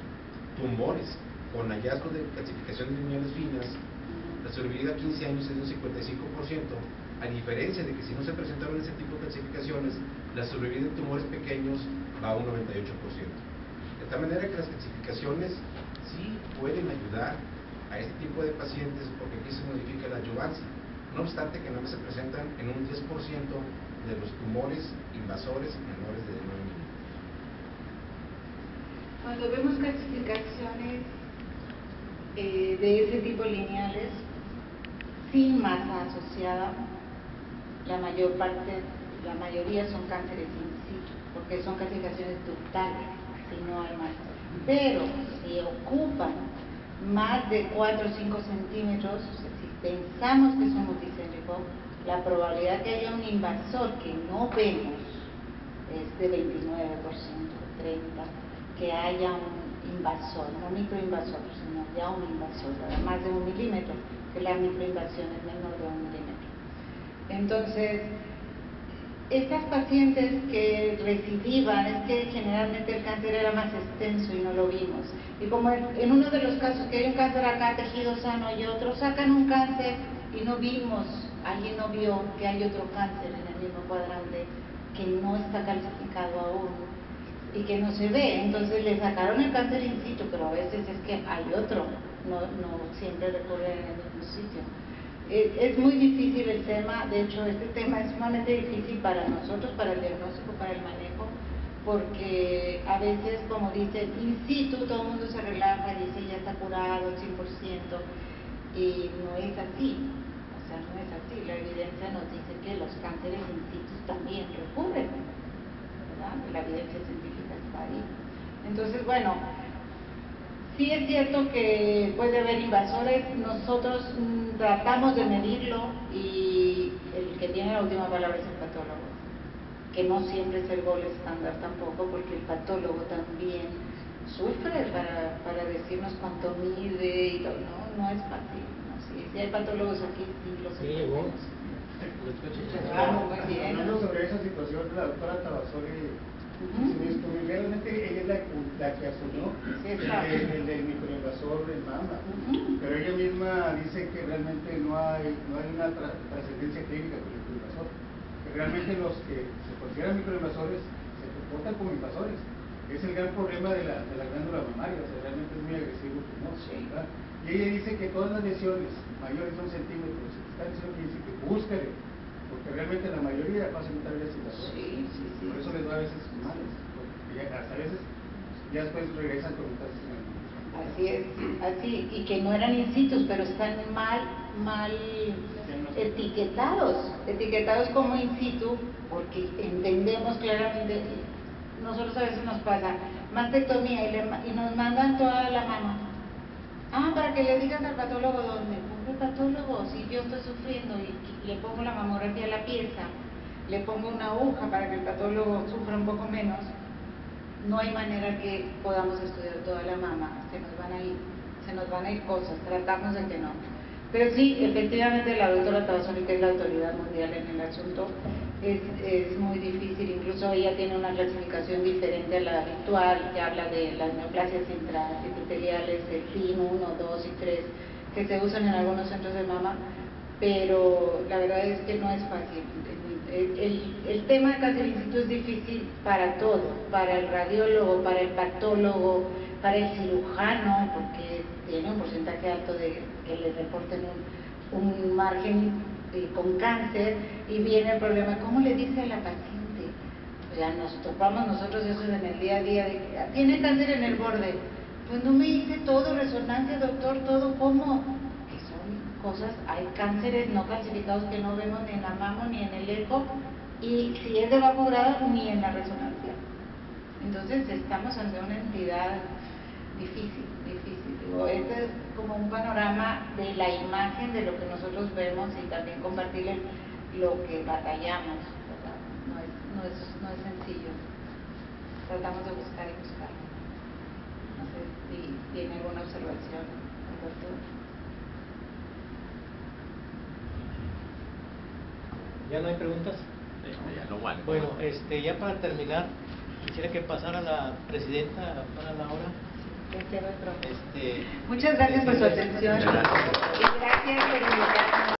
tumores con hallazgos de calcificaciones lineales finas, la sobrevida a 15 años es de un 55%, a diferencia de que si no se presentaron ese tipo de calcificaciones, la sobrevida en tumores pequeños va a un 98%. De tal manera que las calcificaciones sí pueden ayudar a este tipo de pacientes porque aquí se modifica la adyuvancia, no obstante que nada más se presentan en un 10% de los tumores invasores menores de 9 milímetros. Cuando vemos calcificaciones de ese tipo lineales, sin masa asociada, la mayoría son cánceres in situ, porque son calcificaciones ductales, si no hay masa. Pero si ocupan más de 4 o 5 centímetros, o sea, si pensamos que son multicéntricos, la probabilidad que haya un invasor que no vemos es de 29%, 30%, que haya un invasor, no microinvasor, sino ya un invasor, más de 1 milímetro, que la microinvasión es menor de 1 milímetro. Entonces, estas pacientes que recidivan, es que generalmente el cáncer era más extenso y no lo vimos. Y como en uno de los casos que hay un cáncer acá, tejido sano, y otro, sacan un cáncer y no vimos, alguien no vio que hay otro cáncer en el mismo cuadrante que no está calcificado aún y que no se ve. Entonces le sacaron el cáncer in situ, pero a veces es que hay otro, no siempre recurren en el mismo sitio. Es muy difícil el tema, de hecho este tema es sumamente difícil para nosotros, para el diagnóstico, para el manejo, porque a veces, como dicen, in situ, todo el mundo se relaja y dice ya está curado 100%, y no es así, o sea, no es así. La evidencia nos dice que los cánceres in situ también recurren, ¿verdad? La evidencia científica está ahí. Entonces, bueno, sí es cierto que puede haber invasores, nosotros tratamos de medirlo y el que tiene la última palabra es el patólogo, que no siempre es el gol estándar tampoco, porque el patólogo también sufre para decirnos cuánto mide y todo, no es fácil, ¿no? Si hay patólogos aquí, sí los entendemos. Muy bien. Hablando sobre esa situación, la doctora Tabasori, realmente ella es la que asumió el del microinvasor de mama, pero ella misma dice que realmente no hay una trascendencia clínica con el microinvasor, que realmente los que se consideran microinvasores se comportan como invasores, Es el gran problema de la glándula mamaria, o sea, realmente es muy agresivo el tumor, ¿verdad? Y ella dice que todas las lesiones mayores de 1 centímetro, si te están diciendo que dice que búscale, porque realmente la mayoría pasan muchas veces sin razón. Sí. Por eso les va a veces males, porque hasta a veces ya después regresan con metástasis. Así es, así, y que no eran in situ, pero están mal etiquetados como in situ, porque entendemos claramente, nosotros a veces nos pasa mastectomía y nos mandan toda la mama. Para que le digas al patólogo dónde. Pobre patólogo, si yo estoy sufriendo y le pongo la mamografía a la pieza, le pongo una aguja para que el patólogo sufra un poco menos, no hay manera que podamos estudiar toda la mama, se nos van a ir cosas, tratamos de que no. Pero sí, efectivamente la doctora Tabasori, que es la autoridad mundial en el asunto, es muy difícil, incluso ella tiene una clasificación diferente a la habitual, que habla de las neoplasias intraepiteliales, el PIN 1, 2 y 3, que se usan en algunos centros de mama, pero la verdad es que no es fácil. El tema de cáncer in situ es difícil para todo, para el radiólogo, para el patólogo, para el cirujano, porque tiene un porcentaje alto de que le reporten un margen con cáncer, y viene el problema, ¿cómo le dice a la paciente? Ya nos topamos nosotros eso en el día a día, de que tiene cáncer en el borde, pues no me hice todo, resonancia, doctor, todo, ¿cómo? Que son cosas, hay cánceres no calcificados que no vemos ni en la mama ni en el eco, y si es de bajo grado, ni en la resonancia. Entonces estamos ante una entidad difícil. Digo, este es como un panorama de la imagen de lo que nosotros vemos y también compartirles lo que batallamos, ¿verdad? No es sencillo. Tratamos de buscar y buscar. No sé si tiene alguna observación, doctor. ¿Ya no hay preguntas? Ya no vale. Bueno, ya para terminar, quisiera que pasara la presidenta para la hora. Muchas gracias por su atención Gracias. y gracias por invitarnos.